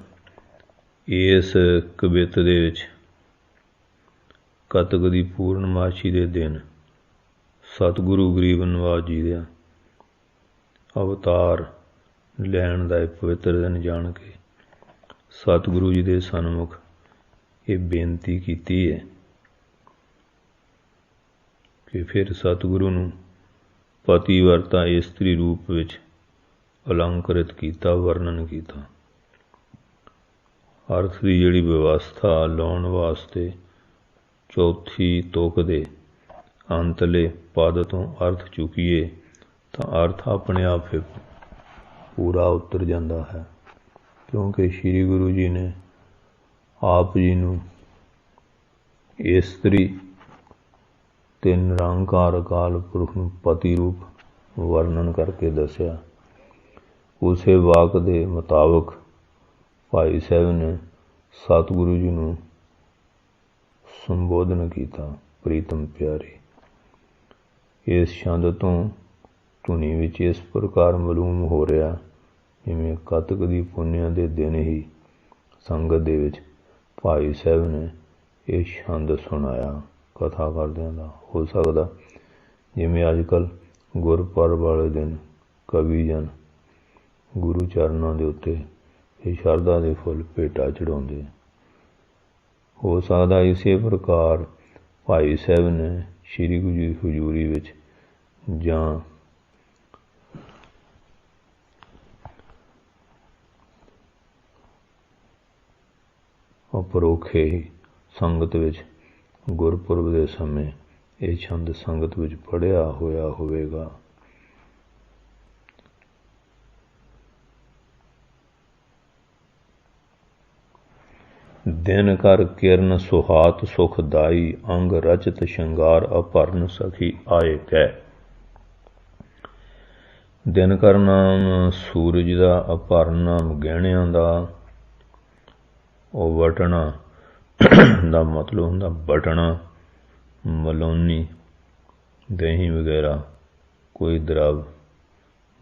ਇਸ ਕਵਿਤ ਦੇ ਵਿੱਚ ਕੱਤਕ ਦੀ ਪੂਰਨਮਾਸ਼ੀ ਦੇ ਦਿਨ ਸਤਿਗੁਰੂ ਗਰੀਬ ਨਵਾਜ ਜੀ ਦਾ ਅਵਤਾਰ ਲੈਣ ਦਾ ਪਵਿੱਤਰ ਦਿਨ ਜਾਣ ਕੇ ਸਤਿਗੁਰੂ ਜੀ ਦੇ ਸਨਮੁਖ ਇਹ ਬੇਨਤੀ ਕੀਤੀ ਹੈ ਕਿ ਫਿਰ ਸਤਿਗੁਰੂ ਨੂੰ ਪਤੀ ਵਰਤਾ ਇਸਤਰੀ ਰੂਪ ਵਿੱਚ ਅਲੰਕਰਿਤ ਕੀਤਾ, ਵਰਣਨ ਕੀਤਾ। ਅਰਥ ਦੀ ਜਿਹੜੀ ਵਿਵਸਥਾ ਲਾਉਣ ਵਾਸਤੇ ਚੌਥੀ ਤੁਕ ਦੇ ਅੰਤਲੇ ਪਦ ਤੋਂ ਅਰਥ ਚੁੱਕੀਏ ਤਾਂ ਅਰਥ ਆਪਣੇ ਆਪ ਹੀ ਪੂਰਾ ਉਤਰ ਜਾਂਦਾ ਹੈ। ਕਿਉਂਕਿ ਸ਼੍ਰੀ ਗੁਰੂ ਜੀ ਨੇ ਆਪ ਜੀ ਨੂੰ ਇਸਤਰੀ ਤੇ ਨਿਰੰਕਾਰ ਅਕਾਲ ਪੁਰਖ ਨੂੰ ਪਤੀ ਰੂਪ ਵਰਣਨ ਕਰਕੇ ਦੱਸਿਆ। ਉਸੇ ਵਾਕ ਦੇ ਮੁਤਾਬਕ ਭਾਈ ਸਾਹਿਬ ਨੇ ਸਤਿਗੁਰੂ ਜੀ ਨੂੰ ਸੰਬੋਧਨ ਕੀਤਾ, ਪ੍ਰੀਤਮ ਪਿਆਰੇ। ਇਸ ਛੰਦ ਤੋਂ ਧੁਨੀ ਵਿੱਚ ਇਸ ਪ੍ਰਕਾਰ ਮਾਲੂਮ ਹੋ ਰਿਹਾ ਜਿਵੇਂ ਕੱਤਕ ਦੀ ਪੁੰਨਿਆਂ ਦੇ ਦਿਨ ਹੀ ਸੰਗਤ ਦੇ ਵਿੱਚ ਭਾਈ ਸਾਹਿਬ ਨੇ ਇਹ ਛੰਦ ਸੁਣਾਇਆ ਕਥਾ ਕਰਦਿਆਂ ਦਾ। ਹੋ ਸਕਦਾ ਜਿਵੇਂ ਅੱਜ ਕੱਲ੍ਹ ਗੁਰਪੁਰਬ ਵਾਲੇ ਦਿਨ ਕਵੀ ਜਨ ਗੁਰੂ ਚਰਨਾਂ ਦੇ ਉੱਤੇ ਇਹ ਸ਼ਰਧਾ ਦੇ ਫੁੱਲ ਭੇਟਾ ਚੜਾਉਂਦੇ। ਹੋ ਸਕਦਾ ਇਸੇ ਪ੍ਰਕਾਰ ਭਾਈ ਸਾਹਿਬ ਨੇ ਸ਼੍ਰੀ ਗੁਰੂ ਜੀ ਹਜ਼ੂਰੀ ਵਿੱਚ ਜਾਂ ਅਪਰੋਖੇ ਹੀ ਸੰਗਤ ਵਿੱਚ ਗੁਰਪੁਰਬ ਦੇ ਸਮੇਂ ਇਹ ਛੰਦ ਸੰਗਤ ਵਿੱਚ ਪੜ੍ਹਿਆ ਹੋਇਆ ਹੋਵੇਗਾ। ਦਿਨ ਕਰ ਕਿਰਨ ਸੁਹਾਤ ਸੁਖ ਦਾਈ, ਅੰਗ ਰਚਤ ਸ਼ਿੰਗਾਰ ਅਭਰਨ ਸਖੀ ਆਏ ਕਹਿ। ਦਿਨ ਕਰ ਨਾਮ ਸੂਰਜ ਦਾ, ਅਭਰਨ ਨਾਮ ਗਹਿਣਿਆਂ ਦਾ। ਉਹ ਵਟਣਾ ਦਾ ਮਤਲਬ ਹੁੰਦਾ ਬਟਣਾ, ਮਲੌਨੀ, ਦਹੀਂ ਵਗੈਰਾ ਕੋਈ ਦਰਵ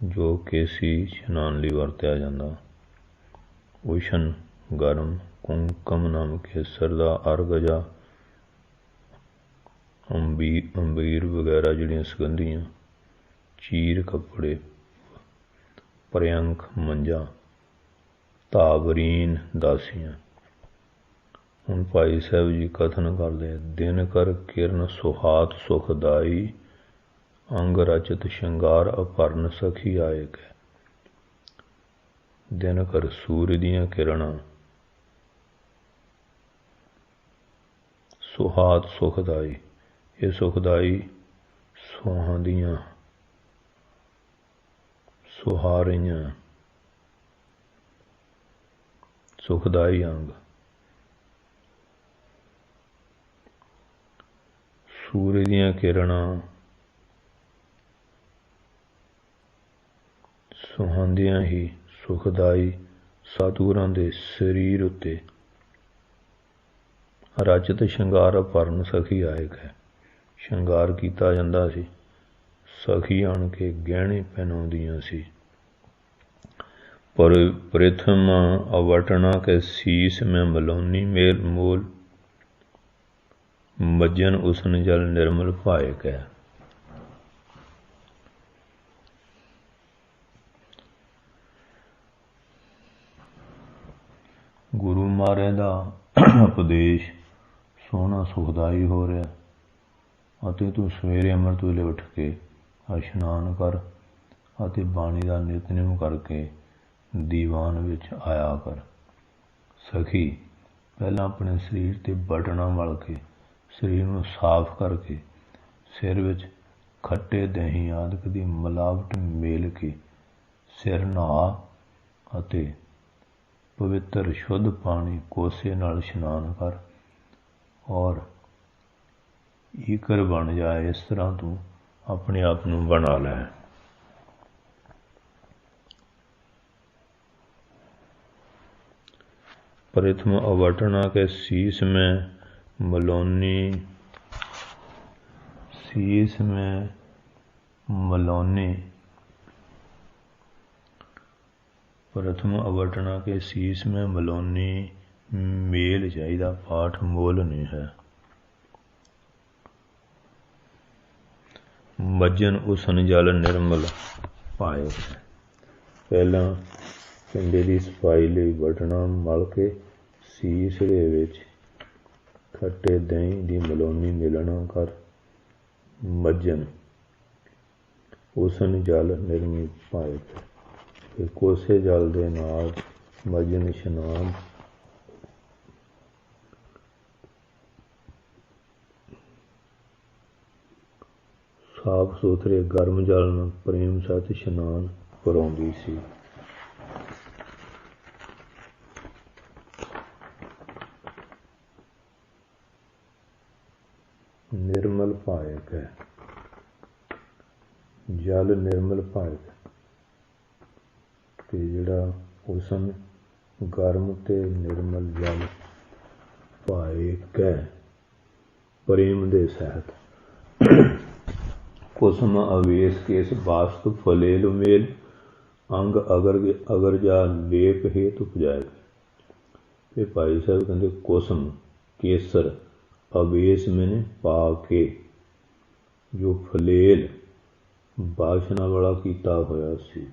ਜੋ ਕੇਸੀ ਇਸ਼ਨਾਨ ਲਈ ਵਰਤਿਆ ਜਾਂਦਾ। ਉਸ਼ਨ ਗਰਮ, ਕੁੰਕਮ ਨਾਮ ਕੇਸਰ ਦਾ, ਅਰਗ ਜਾਂ ਅੰਬੀਰ ਵਗੈਰਾ ਜਿਹੜੀਆਂ ਸੁਗੰਧੀਆਂ, ਚੀਰ ਕੱਪੜੇ, ਪ੍ਰਯੰਕ ਮੰਜਾ, ਧਾਵਰੀਨ ਦਾਸੀਆਂ। ਹੁਣ ਭਾਈ ਸਾਹਿਬ ਜੀ ਕਥਨ ਕਰਦੇ, ਦਿਨ ਕਰ ਕਿਰਨ ਸੁਹਾਤ ਸੁਖਦਾਈ, ਅੰਗ ਰਚਤ ਸ਼ਿੰਗਾਰ ਅਭਰਨ ਸਖੀ ਆਏ ਕਹਿ। ਦਿਨ ਕਰ ਸੂਰਜ ਦੀਆਂ ਕਿਰਨਾਂ ਸੁਹਾਤ ਸੁਖਦਾਈ, ਇਹ ਸੁਖਦਾਈ ਸੁਹਾਂ ਦੀਆਂ ਸੁਹਾ ਰਹੀਆਂ ਸੁਖਦਾਈ ਅੰਗ। ਸੂਰਜ ਦੀਆਂ ਕਿਰਨਾਂ ਸੁਹਾਂਦੀਆਂ ਹੀ ਸੁਖਦਾਈ ਸਤਿਗੁਰਾਂ ਦੇ ਸਰੀਰ ਉੱਤੇ ਰਚਤ ਸ਼ਿੰਗਾਰ ਅਭਰਨ ਸਖੀ ਆਏ ਹੈ। ਸ਼ਿੰਗਾਰ ਕੀਤਾ ਜਾਂਦਾ ਸੀ, ਸਖੀ ਆਣ ਕੇ ਗਹਿਣੇ ਪਹਿਨਾਉਂਦੀਆਂ ਸੀ। ਪਰ ਪ੍ਰਥਮ ਅਵਟਣਾ ਕੇ ਸੀਸ ਮੈਂ ਮਲੌਨੀ ਮੇਲ ਮੋਲ, ਮੱਜਨ ਉਸਨ ਜਲ ਨਿਰਮਲ ਭਾਏ ਕਹਿ। ਗੁਰੂ ਮਹਾਰਾਜ ਦਾ ਉਪਦੇਸ਼ ਸੋਹਣਾ ਸੁਖਦਾਈ ਹੋ ਰਿਹਾ ਅਤੇ ਤੂੰ ਸਵੇਰੇ ਅੰਮ੍ਰਿਤ ਵੇਲੇ ਉੱਠ ਕੇ ਇਸ਼ਨਾਨ ਕਰ ਅਤੇ ਬਾਣੀ ਦਾ ਨਿਤਨੇਮ ਕਰਕੇ ਦੀਵਾਨ ਵਿੱਚ ਆਇਆ ਕਰ। ਸਖੀ ਪਹਿਲਾਂ ਆਪਣੇ ਸਰੀਰ 'ਤੇ ਬਟਨਾ ਮਲ ਕੇ ਸਰੀਰ ਨੂੰ ਸਾਫ਼ ਕਰਕੇ ਸਿਰ ਵਿੱਚ ਖੱਟੇ ਦਹੀਂ ਆਦਿਕ ਦੀ ਮਿਲਾਵਟ ਮੇਲ ਕੇ ਸਿਰ ਨਹਾ ਅਤੇ ਪਵਿੱਤਰ ਸ਼ੁੱਧ ਪਾਣੀ ਕੋਸੇ ਨਾਲ ਇਸ਼ਨਾਨ ਕਰ ਔਰ ਈਕਰ ਬਣ ਜਾਏ। ਇਸ ਤਰ੍ਹਾਂ ਤੂੰ ਆਪਣੇ ਆਪ ਨੂੰ ਬਣਾ ਲੈ। ਪ੍ਰਥਮ ਅਵਟਣਾ ਕੇ ਸੀਸ ਮੈਂ ਮਲੌਨੀ, ਸੀਸ ਮੈਂ ਮਲੌਨੀ। ਪ੍ਰਥਮ ਅਵਟਣਾ ਕੇ ਸੀਸ ਮੈਂ ਮਲੌਨੀ, ਮੇਲ ਚਾਹੀਦਾ, ਪਾਠ ਮੋਲ ਨਹੀਂ ਹੈ। ਮੱਜਨ ਉਸਨ ਜਲ ਨਿਰਮਲ ਭਾਏ। ਪਹਿਲਾਂ ਪਿੰਡੇ ਦੀ ਸਫਾਈ ਲਈ ਬਟਨਾ ਮਲ ਕੇ ਸੀਸ ਦੇ ਵਿੱਚ ਖੱਟੇ ਦਹੀਂ ਦੀ ਮਲੌਨੀ ਮਿਲਣਾ ਕਰ। ਮੱਜਨ ਉਸਨ ਜਲ ਨਿਰਮਲ ਭਾਏ। ਫਿਰ ਕੋਸੇ ਜਲ ਦੇ ਨਾਲ ਮੱਜਨ ਇਸ਼ਨਾਨ ਸਾਫ ਸੁਥਰੇ ਗਰਮ ਜਲ ਨਾਲ ਪ੍ਰੇਮ ਸਹਿਤ ਇਸ਼ਨਾਨ ਕਰਾਉਂਦੀ ਸੀ। ਨਿਰਮਲ ਭਾਇਕ ਹੈ, ਜਲ ਨਿਰਮਲ ਭਾਇਕ। ਤੇ ਜਿਹੜਾ ਉਸਨ ਗਰਮ ਤੇ ਨਿਰਮਲ ਜਲ ਭਾਏ ਕੈ ਪ੍ਰੇਮ ਦੇ ਸਹਿਤ। ਕੁਸਮ ਅਵੇਸ ਕੇਸ ਬਾਸਤ ਫਲੇਲ ਮੇਲ ਅੰਗ ਅਗਰ ਜਾ ਲੇਪ ਹੇਤ ਉਪਜਾਏ। ਤੇ ਭਾਈ ਸਾਹਿਬ ਕਹਿੰਦੇ ਕੁਸਮ ਕੇਸਰ ਅਵੇਸ ਮੈਨੇ ਪਾ ਕੇ ਜੋ ਫਲੇਲ ਬਾਸ਼ਨਾ ਵਾਲਾ ਕੀਤਾ ਹੋਇਆ ਸੀ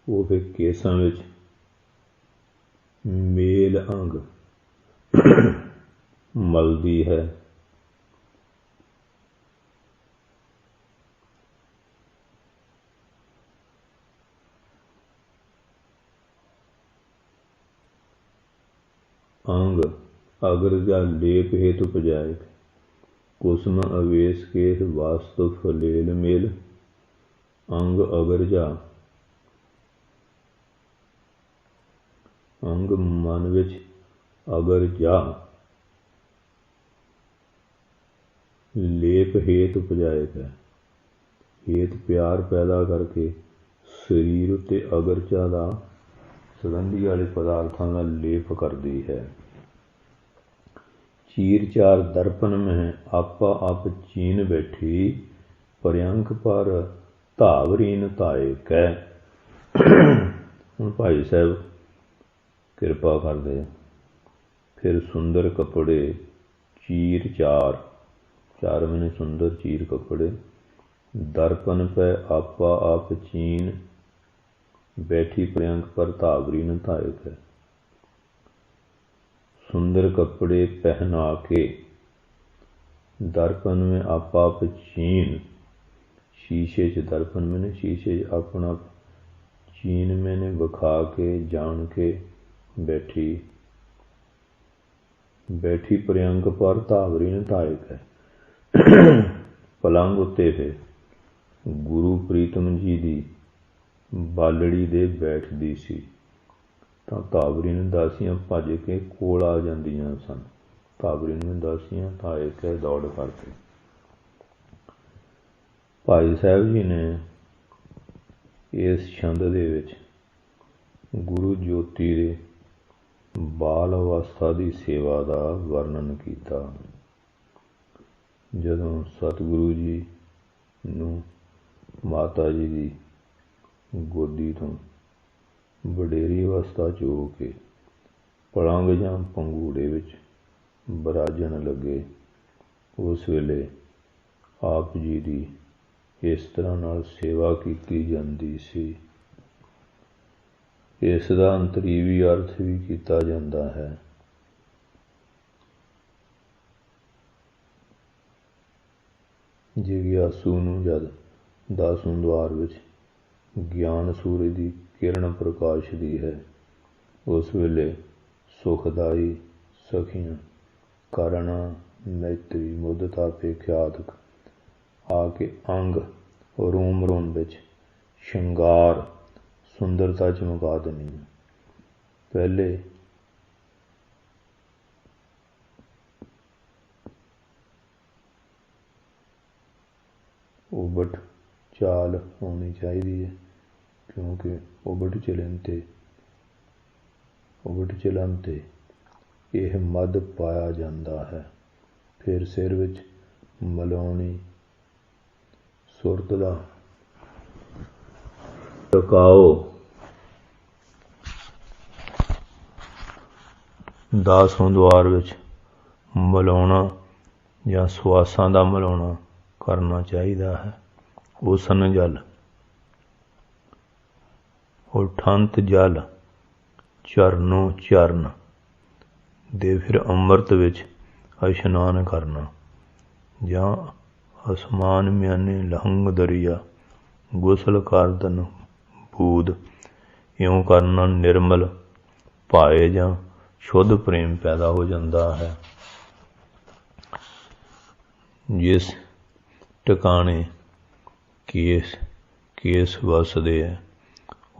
ਉਹ ਫਿਰ ਕੇਸਾਂ ਵਿੱਚ ਮੇਲ ਅੰਗ ਮਲਦੀ ਹੈ। अंग अगर जा लेप हेतु उपजाए कुसम अवेश केस वास्तु फलेल मेल अंग अगर जा अंग मन विच अगर जा लेप हेत उपजाए है। हेत प्यार पैदा करके शरीर उत्ते अगरचा दा सुगंधी वाले पदार्थों का लेप करती है। चीर चार दर्पण में आपा आप चीन बैठी पर्यंक पर धावरीन धाए कै। हुण भाई साहब किरपा करदे फिर सुंदर कपड़े चीर चार चार मैंने सुंदर चीर कपड़े दर्पण पे आपा आप चीन बैठी पर्यंक पर धावरी न धायक है। सुंदर कपड़े पहना के दर्पण में आप चीन शीशे च दर्पण मैंने शीशे अपना चीन मैंने विखा के जान के बैठी बैठी पर्यंक पर धावरी न धायक है। पलंग उत्ते फिर गुरु प्रीतम जी दी बालड़ी दे बैठदी सी तां धावरीन दासियां भज के कोल आ जांदियां सन। धावरीन दासियां धाए के दौड़ करके। भाई साहब जी ने इस छंद दे विच गुरु ज्योति दे बाल अवस्था की सेवा का वर्णन किया। जदों सतगुरु जी नूं माता जी की गोदी तो वडेरी अवस्था च हो के पलंग जां पंगूड़े विच बराजन लगे उस वेले आप जी की इस तरह नाल सेवा की जाती सी। इसका अंतरीवी अर्थ भी किया जाता है। जिग्यासू नूं जद 10वें द्वार विच ज्ञान सूरज की किरण प्रकाश दी है उस वेले सुखदाई सखियां करणा मैत्री मुदता पेख्यातक आके अंग रोम रोम विच श्रृंगार सुंदरता चमका देनी। पहले उबट चाल होनी चाहिए है क्योंकि उबट चलन ते यह मद पाया जाता है। फिर सिर विच मलाउणी सुरत दा टकाओ 10वें द्वार विच मलाउणा जां सुआसां दा मलाउणा करना चाहिए है। उसन जल और ठंत जल चरनों चरण दे फिर अमृत विच इशनान करना जां आसमान म्याने लहंग दरिया गुसल करदन बूद इउं करना निर्मल भाए जां शुद्ध प्रेम पैदा हो जाता है। जिस टिकाने केस वसदे है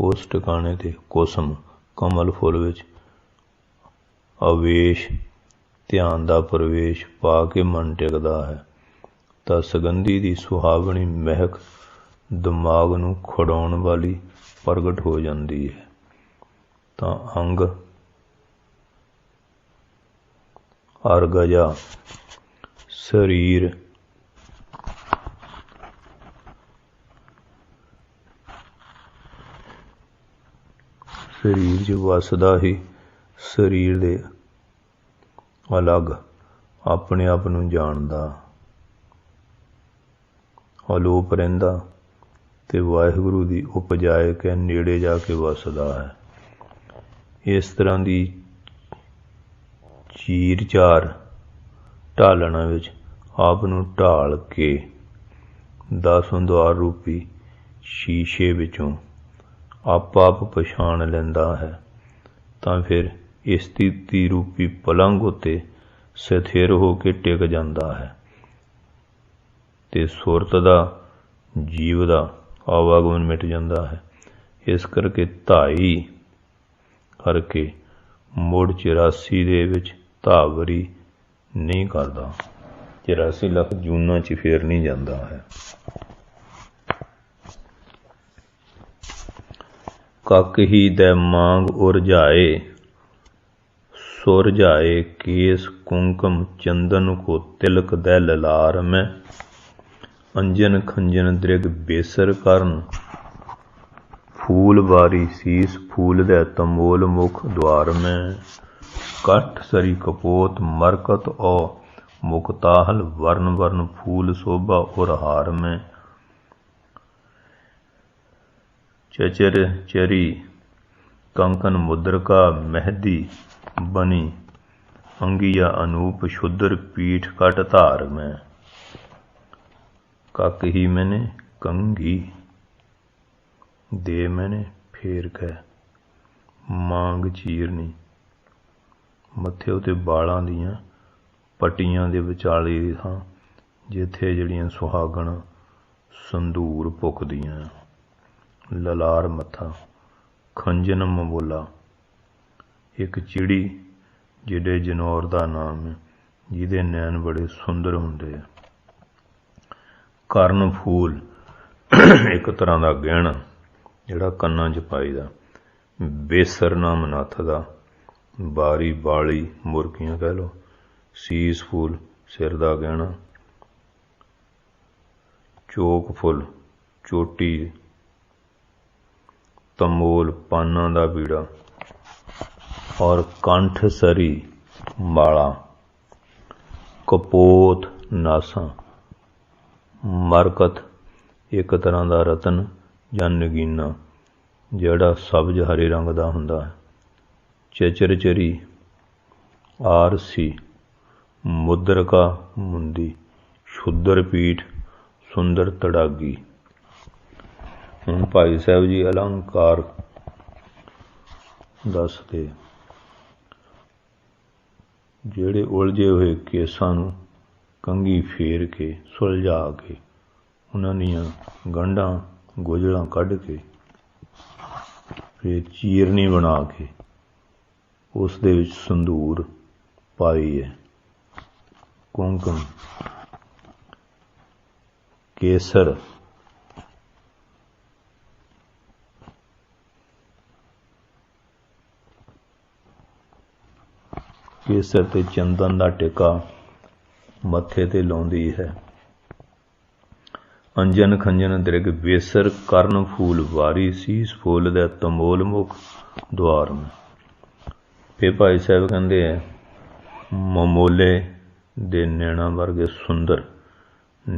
उस टिकाने ते कुसम कमल फुल विच अवेश ध्यान का प्रवेश पा के मन टिकदा है तां सुगंधी की सुहावनी महक दिमाग नूं खड़ाउण वाली प्रगट हो जाती है। ਤਾਂ ਅੰਗ ਅਰ ਗਜਾ ਸਰੀਰ ਸਰੀਰ 'ਚ ਵਸਦਾ ਹੀ ਸਰੀਰ ਦੇ ਅਲੱਗ ਆਪਣੇ ਆਪ ਨੂੰ ਜਾਣਦਾ ਅਲੋਪ ਰਹਿੰਦਾ ਤੇ ਵਾਹਿਗੁਰੂ ਦੀ ਉਪਜਾਏ ਕੇ ਨੇੜੇ ਜਾ ਕੇ ਵਸਦਾ ਹੈ। ਇਸ ਤਰ੍ਹਾਂ ਦੀ ਚੀਰ ਚਾਰ ਢਾਲਣਾ ਵਿੱਚ ਆਪ ਨੂੰ ਢਾਲ ਕੇ 10 ਦੁਆਰ ਰੂਪੀ ਸ਼ੀਸ਼ੇ ਵਿੱਚੋਂ ਆਪ ਪਛਾਣ ਲੈਂਦਾ ਹੈ ਤਾਂ ਫਿਰ ਸਥਿਤੀ ਰੂਪੀ ਪਲੰਘ ਉੱਤੇ ਸਥਿਰ ਹੋ ਕੇ ਟਿਕ ਜਾਂਦਾ ਹੈ ਤੇ ਸੁਰਤ ਦਾ ਜੀਵ ਦਾ ਆਵਾਗਮਨ ਮਿਟ ਜਾਂਦਾ ਹੈ। ਇਸ ਕਰਕੇ ਧਾਈ ਕਰਕੇ ਮੁੜ 84 ਦੇ ਵਿੱਚ ਧਾਵਰੀ ਨਹੀਂ ਕਰਦਾ, 84 ਲੱਖ ਜੂਨਾਂ 'ਚ ਫੇਰ ਨਹੀਂ ਜਾਂਦਾ ਹੈ। ਕੱਕ ਹੀ ਦੈ ਮਾਂਗ ਉਰਝਾਏ ਸੁਰਝਾਏ ਕੇਸ ਕੁੰਕਮ ਚੰਦਨ ਕੋ ਤਿਲਕ ਦੈ ਲਲਾਰ ਮੈਂ ਅੰਜਨ ਖੰਜਨ ਦ੍ਰਿਗ ਬੇਸਰ ਕਰਨ ਫੂਲ ਵਾਰੀ ਸੀਸ ਫੂਲ ਦੈ ਤਮੋਲ ਮੁਖ ਦੁਆਰ ਮੈਂ ਕੱਠ ਸਰੀ ਕਪੋਤ ਮਰਕਤ ਔ ਮੁਕਤਾਹਲ ਵਰਨ ਵਰਨ ਫੂਲ ਸੋਭਾ ਉਰ ਹਾਰ ਮੈਂ चचर चरी कंकन मुद्रका मेहदी बनी अंगिया अनूप शुद्र पीठ कट धार में कक ही मैंने कंघी दे मैंने फेर कह मांग चीरनी मत्थे उते बालां दियां पट्टियां दे विचाले थां जिथे जड़ियां सुहागण संदूर पुकदियां ललार मत्था खंजन मबोला एक चिड़ी जिहड़े जनौर दा नाम है जिहदे नैन बड़े सुंदर हुंदे आ ਕਰਨ फूल एक तरह का गहना जिहड़ा ਕੰਨਾਂ 'ਚ ਪਾਈਦਾ ਬੇਸਰ ਨਾਮ ਨੱਥ ਦਾ ਬਾਰੀ ਬਾਲੀ ਮੁਰਕੀਆਂ ਕਹਿ ਲਓ ਸੀਸ ਫੁੱਲ ਸਿਰ ਦਾ ਗਹਿਣਾ ਚੋਕ ਫੁੱਲ ਚੋਟੀ तमोल पाना दा बीड़ा और कंठ सरी माला कपोत नासा मरकत एक तरह का रतन या नगीना जिहड़ा सब्ज हरे रंग का हुंदा है चचर चरी आरसी मुद्रका मुंदी शुद्र पीठ सुंदर तड़ागी ਹੁਣ ਭਾਈ ਸਾਹਿਬ ਜੀ ਅਲੰਕਾਰ ਦੱਸਦੇ ਜਿਹੜੇ ਉਲਝੇ ਹੋਏ ਕੇਸਾਂ ਨੂੰ ਕੰਘੀ ਫੇਰ ਕੇ ਸੁਲਝਾ ਕੇ ਉਹਨਾਂ ਦੀਆਂ ਗੰਢਾਂ ਗੋਜਲਾਂ ਕੱਢ ਕੇ ਫਿਰ ਚੀਰਨੀ ਬਣਾ ਕੇ ਉਸ ਦੇ ਵਿੱਚ ਸੰਧੂਰ ਪਾਈ ਹੈ ਕੁੰਕਮ ਕੇਸਰ केसर ते चंदन का टिका मत्थे ते लाउंदी है अंजन खंजन दृग बेसर कर्ण फूल वारी सीस फूल दे तमोल मुख द्वार में फिर भाई साहब कहते हैं ममोले दे नैणा वर्गे सुंदर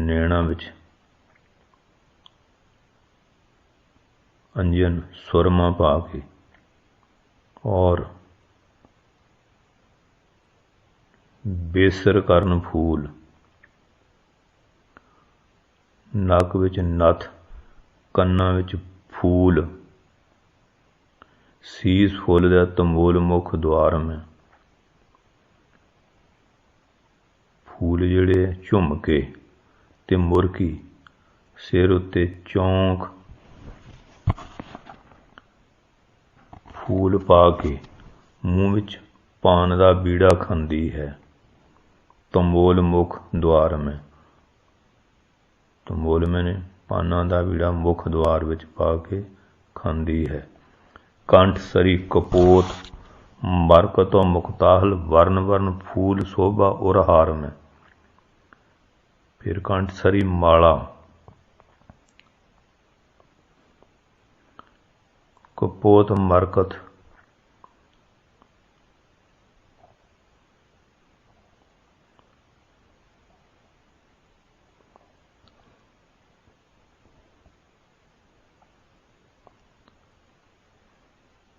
नैणा विच अंजन सुरमा पा के और बेसर कर्ण फूल नक विच नथ कन्ना विच फूल सीस फुल दा तंबोल मुख द्वार में फूल जिहड़े झुमके ते मुरकी सिर उत्ते चौंक फूल पा के मूँह विच पान दा बीड़ा खांदी है तंबोल मुख द्वार में तंबोल मैंने पाना दा बीड़ा मुख द्वार विच पा के खांदी है कंठ सरी कपोत बरकतो मुक्ताहल वर्ण वर्ण फूल शोभा उर हार में। फिर कंठ सरी माला कपोत मरकत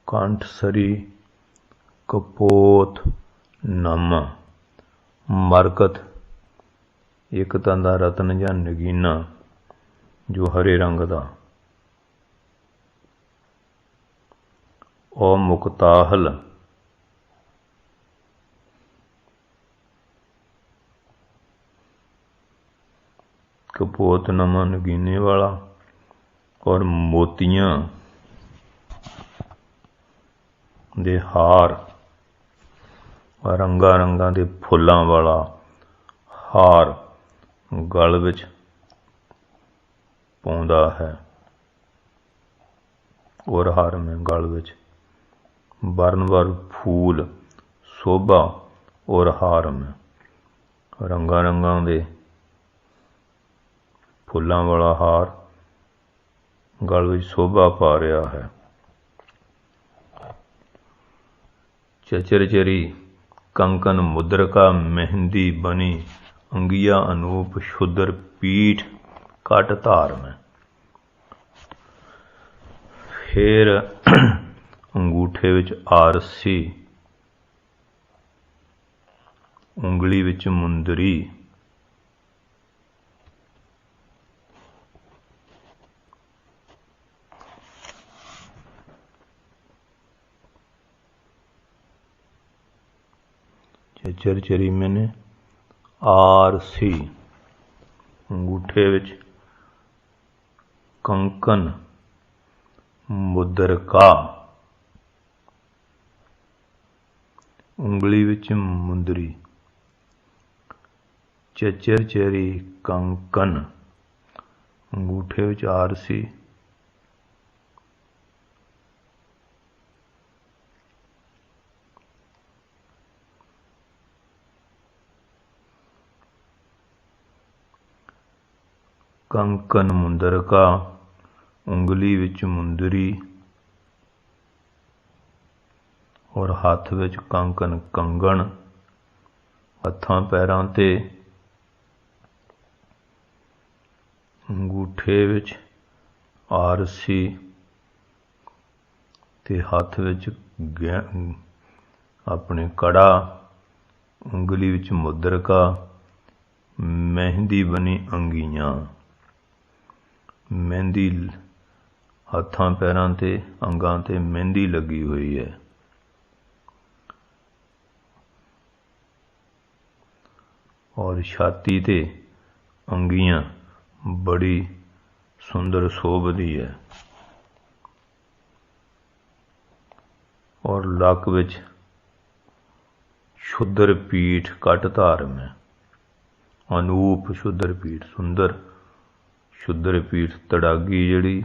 कंठ सरी कपोत नामा मरकत एक तरह का रतन या नगीना जो हरे रंग का। ओ मुक्ताहल कपोत नमा नगीने वाला और मोतियां दे हार रंगा रंगा दे फुल्लां वाला हार गल विच पाउंदा है। और हार में गल विच बरनवर फूल शोभा और हार में रंगा रंगा दे फुल्लां वाला हार गल विच शोभा पा रहा है। चचरचरी कंकन मुद्रका मेहंदी बनी अंगिया अनूप शुद्र पीठ कट धार में। फिर अंगूठे विच आरसी उंगली विच मुंदरी चरचरी मैंने आरसी अंगूठे विच कंकन मुद्रका उंगली विच मुंदरी। चरचरी कंकन अंगूठे विच आरसी कंकन मुंदरका उंगली विच मुंदरी और हाथ विच कंकन कंगन हत्थां पैरां ते अंगूठे विच आरसी ते हाथ विच अपने कड़ा उंगली विच मुद्रका मेहंदी बनी अंगियां मेहंदी हत्थां पैरां ते अंगां ते मेहंदी लगी हुई है। और छाती ते अंगियां बड़ी सुंदर शोभदी है। और लक विच शुद्र पीठ कट धार में अनूप शुद्र पीठ सुंदर शुद्र पीठ तड़ागी जड़ी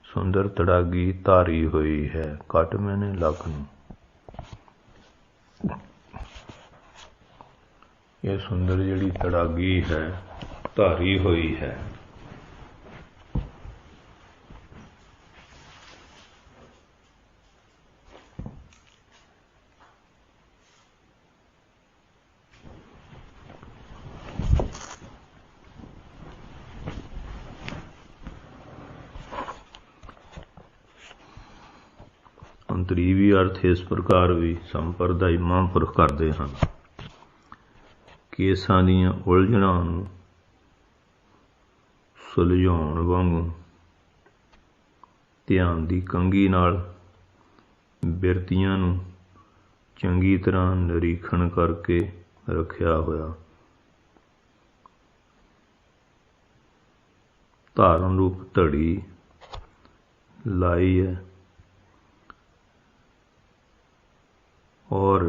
सुंदर तड़ागी धारी हुई है। कट मैंने लक ये सुंदर जड़ी तड़ागी है धारी हुई है। अंतरीवी अर्थ इस प्रकार भी संप्रदाय महापुरख करते हैं। केसां दीयां उलझणां नूं सुलझाउण वांगू ध्यान दी कंघी नाल बिरतियां नूं चंगी तरह निरीखण करके रखिया होया। धारण रूप धड़ी लाई है और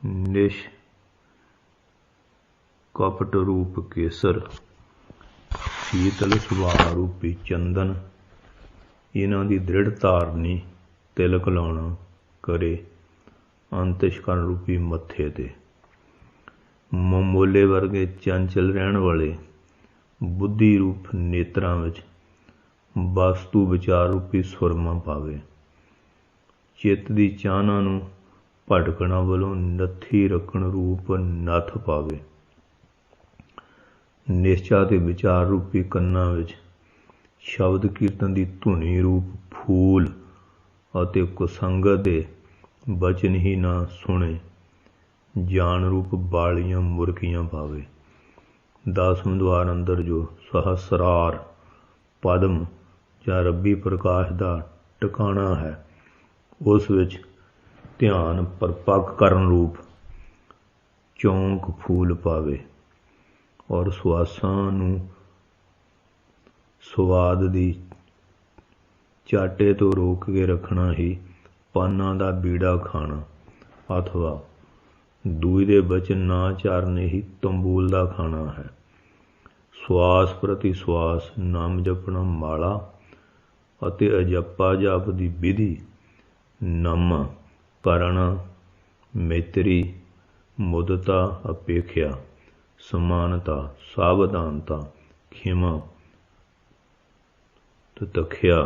निष्कपट रूप केसर शीतल सुभाव रूपी चंदन इन्हां दी दृढ़ धारनी तिलक लाउणा करे अंतशकरण रूपी मत्थे ते। ममोले वर्गे चंचल रहण वाले बुद्धि रूप नेत्रां विच वस्तु विचार रूपी सुरमा पावे। चित्त दी चाहना नूं भटकणा वलों नत्थी रखण रूप नथ पावे। निश्चा ते विचार रूपी कन्नां विच शब्द कीर्तन दी धुनी रूप फूल अते कुसंगत दे बचन ही ना सुने जान रूप बालियां मुरकियां पावे। 10वें द्वार अंदर जो सहस्रार पद्म जां रब्बी प्रकाश दा टिकाणा है उस विच ध्यान परपक करन रूप चौंक फूल पावे और सुआसां नूं स्वाद दी चाटे तो रोक के रखना ही पानां दा बीड़ा खाना अथवा दूई दे बचन ना चारने ही तंबूल दा खाना है। श्वास प्रति श्वास नाम जपना माला अते अजप्पा जाप दी विधि नम करण मैत्री मुदता अपेख्या समानता सावधानता खिमा तथख्या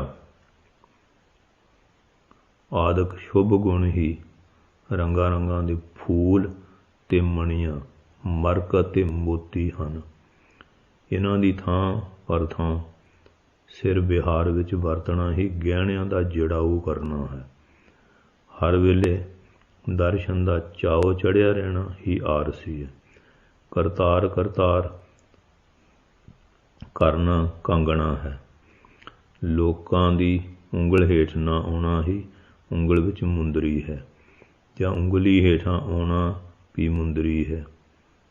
आदक शुभ गुण ही रंगा रंगां दे फूल ते मणियां मरक ते मोती हन। इन्हां दी थां पर थां सिर बिहार विच वरतना ही गहणियां दा जड़ाऊ करना है। हर वेले दर्शन दा चाओ चढ़िया रहना ही आरसी है। करतार करतार करना कंगना है। लोकां दी उंगल हेठ ना आउणा ही उंगल विच मुंदरी है जां उंगली हेठां आउणा भी मुंदरी है।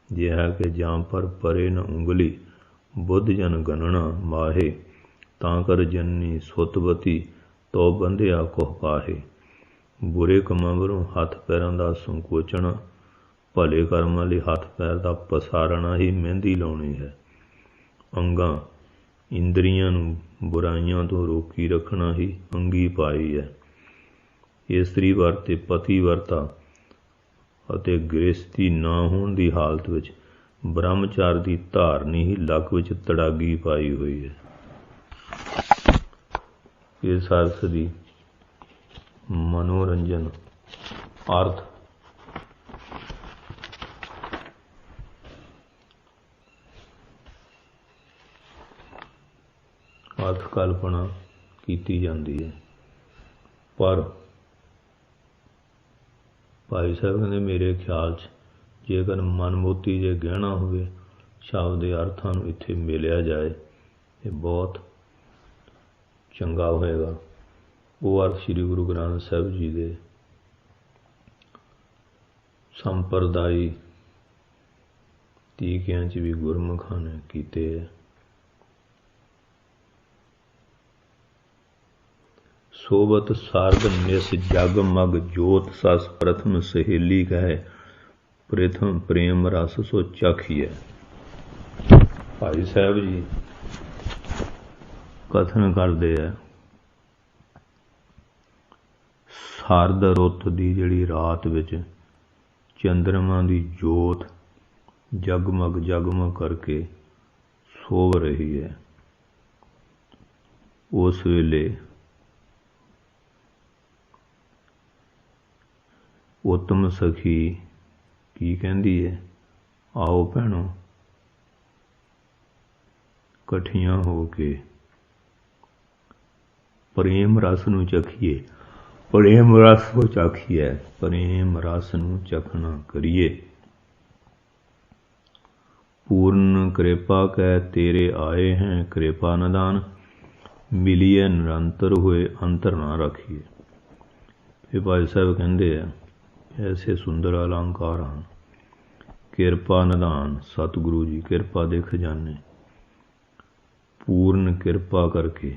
जे है कि जां पर परे न उंगली बुद्ध जन गणना माहे तां कर जननी सुतवती तो बंधिया कुह काहे। बुरे कमां वलों हथ पैरां दा संकोचना भले कर्मां लई हथ पैर दा पसारना ही मेहंदी लाउणी है। अंगां इंद्रियां नूं बुराइयां तो रोकी रखना ही अंगी पाई है। इस्तरी वरते पति वरता ਅਤੇ ਗ੍ਰਸਤੀ ਨਾ ਹੋਣ ਦੀ ਹਾਲਤ ਵਿੱਚ ਬ੍ਰਹਮਚਾਰ ਦੀ ਧਾਰਨੀ ਹੀ ਲੱਕ ਵਿੱਚ ਤੜਾਗੀ ਪਾਈ ਹੋਈ ਹੈ। ਇਸ ਅਰਥ ਦੀ ਮਨੋਰੰਜਨ ਅਰਥ ਕਲਪਨਾ ਕੀਤੀ ਜਾਂਦੀ ਹੈ। ਪਰ ਭਾਈ ਸਾਹਿਬ ਕਹਿੰਦੇ ਮੇਰੇ ਖਿਆਲ 'ਚ ਜੇਕਰ ਮਨ ਮੋਤੀ ਜੇ ਗਹਿਣਾ ਹੋਵੇ ਸ਼ਬਦ ਦੇ ਅਰਥਾਂ ਨੂੰ ਇੱਥੇ ਮਿਲਿਆ ਜਾਏ ਇਹ ਬਹੁਤ ਚੰਗਾ ਹੋਏਗਾ। ਉਹ ਅਰਥ ਸ਼੍ਰੀ ਗੁਰੂ ਗ੍ਰੰਥ ਸਾਹਿਬ ਜੀ ਦੇ ਸੰਪਰਦਾਈ ਤੀਕਿਆਂ 'ਚ ਵੀ ਗੁਰਮੁਖਾਂ ਨੇ ਕੀਤੇ ਹੈ। सोबत सारद निस जग मग जोत सस प्रथम सहेली कहे प्रथम प्रेम रस सो चखिए। भाई साहब जी कथन करते हैं सारद रुत की जिहड़ी रात विच चंद्रमा की जोत जगमग जगमग करके सोव रही है। उस वेले उत्तम सखी की कहती है आओ भैनों कट्ठियां हो के प्रेम रस नूं चखिए। प्रेम रस को चखिए प्रेम रस नूं चखना करिए। पूर्ण कृपा कै तेरे आए हैं कृपा निदान मिलिए निरंतर हुए अंतर ना रखिए। फिर भाई साहब कहते हैं ऐसे सुंदर अलंकार हैं। किरपा निधान सतगुरु जी किरपा दे खजाने पूर्ण किरपा करके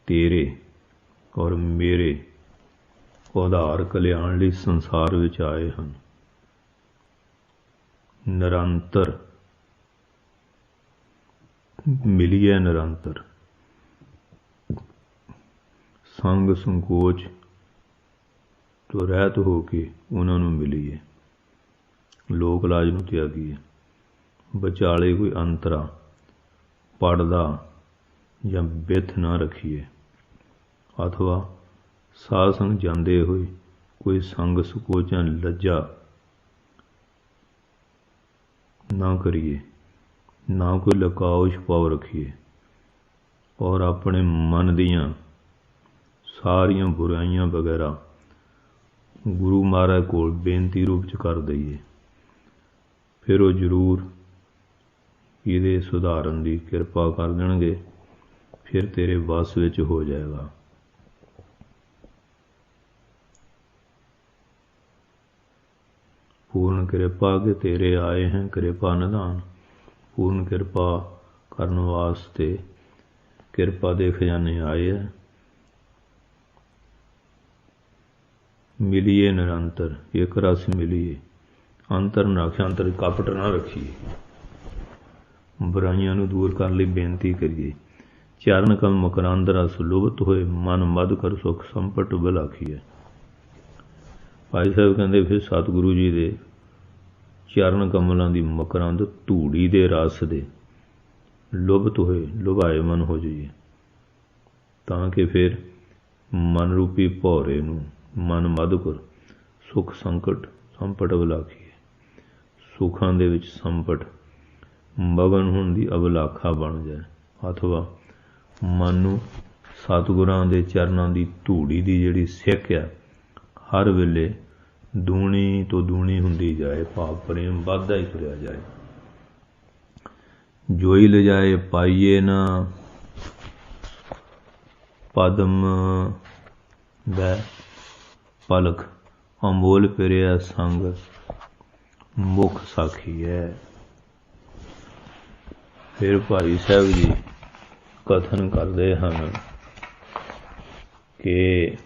तेरे और मेरे उधार कल्याण लई संसार विच आए हैं। निरंतर मिलिए निरंतर ਸੰਗ ਸੰਕੋਚ ਤੋਂ ਰਹਿਤ ਹੋ ਕੇ ਉਹਨਾਂ ਨੂੰ ਮਿਲੀਏ, ਲੋਕ ਲਾਜ ਨੂੰ ਤਿਆਗੀਏ। ਵਿਚਾਲੇ ਕੋਈ ਅੰਤਰਾ ਪੜਦਾ ਜਾਂ ਬਿੱਥ ਨਾ ਰੱਖੀਏ, ਅਥਵਾ ਸਾਧ ਸੰਗ ਜਾਂਦੇ ਹੋਏ ਕੋਈ ਸੰਗ ਸੰਕੋਚ ਜਾਂ ਲੱਜਾ ਨਾ ਕਰੀਏ, ਨਾ ਕੋਈ ਲੁਕਾਓ ਛੁਪਾਓ ਰੱਖੀਏ, ਔਰ ਆਪਣੇ ਮਨ ਦੀਆਂ ਸਾਰੀਆਂ ਬੁਰਾਈਆਂ ਵਗੈਰਾ ਗੁਰੂ ਮਹਾਰਾਜ ਕੋਲ ਬੇਨਤੀ ਰੂਪ 'ਚ ਕਰ ਦਈਏ। ਫਿਰ ਉਹ ਜ਼ਰੂਰ ਇਹਦੇ ਸੁਧਾਰਨ ਦੀ ਕਿਰਪਾ ਕਰ ਦੇਣਗੇ, ਫਿਰ ਤੇਰੇ ਵੱਸ ਵਿੱਚ ਹੋ ਜਾਏਗਾ। ਪੂਰਨ ਕਿਰਪਾ ਕੇ ਤੇਰੇ ਆਏ हैं ਕਿਰਪਾ ਨਿਧਾਨ। ਪੂਰਨ ਕਿਰਪਾ ਕਰਨ ਵਾਸਤੇ ਕਿਰਪਾ ਦੇ ਖਜ਼ਾਨੇ ਆਏ ਹੈ। ਮਿਲੀਏ ਨਿਰੰਤਰ, ਇੱਕ ਰਸ ਮਿਲੀਏ, ਅੰਤਰ ਨਾ ਰੱਖਿਆ, ਅੰਤਰ ਕਪਟ ਨਾ ਰੱਖੀਏ। ਬੁਰਾਈਆਂ ਨੂੰ ਦੂਰ ਕਰਨ ਲਈ ਬੇਨਤੀ ਕਰੀਏ। ਚਰਨ ਕਮ ਮਕਰੰਦ ਰਸ ਲੁਭਤ ਹੋਏ, ਮਨ ਮਦ ਕਰ ਸੁਖ ਸੰਪਟ ਬਲਾਖੀਏ। ਭਾਈ ਸਾਹਿਬ ਕਹਿੰਦੇ ਫਿਰ ਸਤਿਗੁਰੂ ਜੀ ਦੇ ਚਰਨ ਕਮਲਾਂ ਦੀ ਮਕਰੰਦ ਧੂੜੀ ਦੇ ਰਸ ਦੇ ਲੁਭਤ ਹੋਏ, ਲੁਭਾਏ ਮਨ ਹੋ ਜਾਈਏ, ਤਾਂ ਕਿ ਫਿਰ ਮਨ ਰੂਪੀ ਭੌਰੇ ਨੂੰ ਮਨ ਮਦ ਕਰ ਸੁਖ ਸੰਕਟ ਸੰਪਟ ਬਲਾਖੀਏ। ਸੁੱਖਾਂ ਦੇ ਵਿੱਚ ਸੰਪਟ ਮਗਨ ਹੋਣ ਦੀ ਅਬਲਾਖਾ ਬਣ ਜਾਏ, ਅਥਵਾ ਮਨ ਨੂੰ ਸਤਿਗੁਰਾਂ ਦੇ ਚਰਨਾਂ ਦੀ ਧੂੜੀ ਦੀ ਜਿਹੜੀ ਸਿੱਖ ਆ ਹਰ ਵੇਲੇ ਦੂਣੀ ਤੋਂ ਦੂਣੀ ਹੁੰਦੀ ਜਾਏ, ਭਾਵ ਪ੍ਰੇਮ ਵੱਧਦਾ ਹੀ ਤੁਰਿਆ ਜਾਏ। ਜੋਈ ਲਿਜਾਏ ਪਾਈਏ ਨਾ ਪਦਮ ਵੈ ਪਲਕ, ਅਮੋਲ ਪਿਰਿਆ ਸੰਗ ਮੁਖ ਸਾਖੀ ਹੈ। ਫਿਰ ਭਾਈ ਸਾਹਿਬ ਜੀ ਕਥਨ ਕਰਦੇ ਹਨ ਕਿ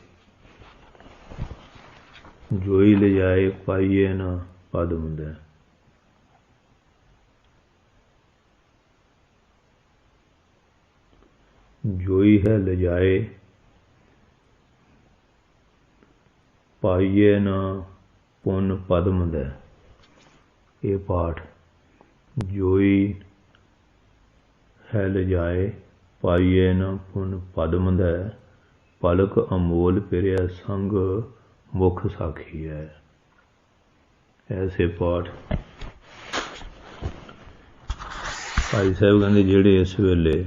ਜੋਈ ਲਿਜਾਏ ਪਾਈਏ ਨਾ ਪਦਮ ਵੈ, ਜੋਈ ਹੈ ਲਿਜਾਏ ਪਾਈਏ ਨਾ ਪੁੰਨ ਪਦਮ ਦੈ। ਇਹ ਪਾਠ ਜੋਈ ਹੈ ਲਿਜਾਏ ਪਾਈਏ ਨਾ ਪੁੰਨ ਪਦਮ ਦੈ, ਪਲਕ ਅਮੋਲ ਪਿਰਿਆ ਸੰਗ ਮੁਖ ਸਾਖੀ ਹੈ। ਐਸੇ ਪਾਠ ਭਾਈ ਸਾਹਿਬ ਕਹਿੰਦੇ ਜਿਹੜੇ ਇਸ ਵੇਲੇ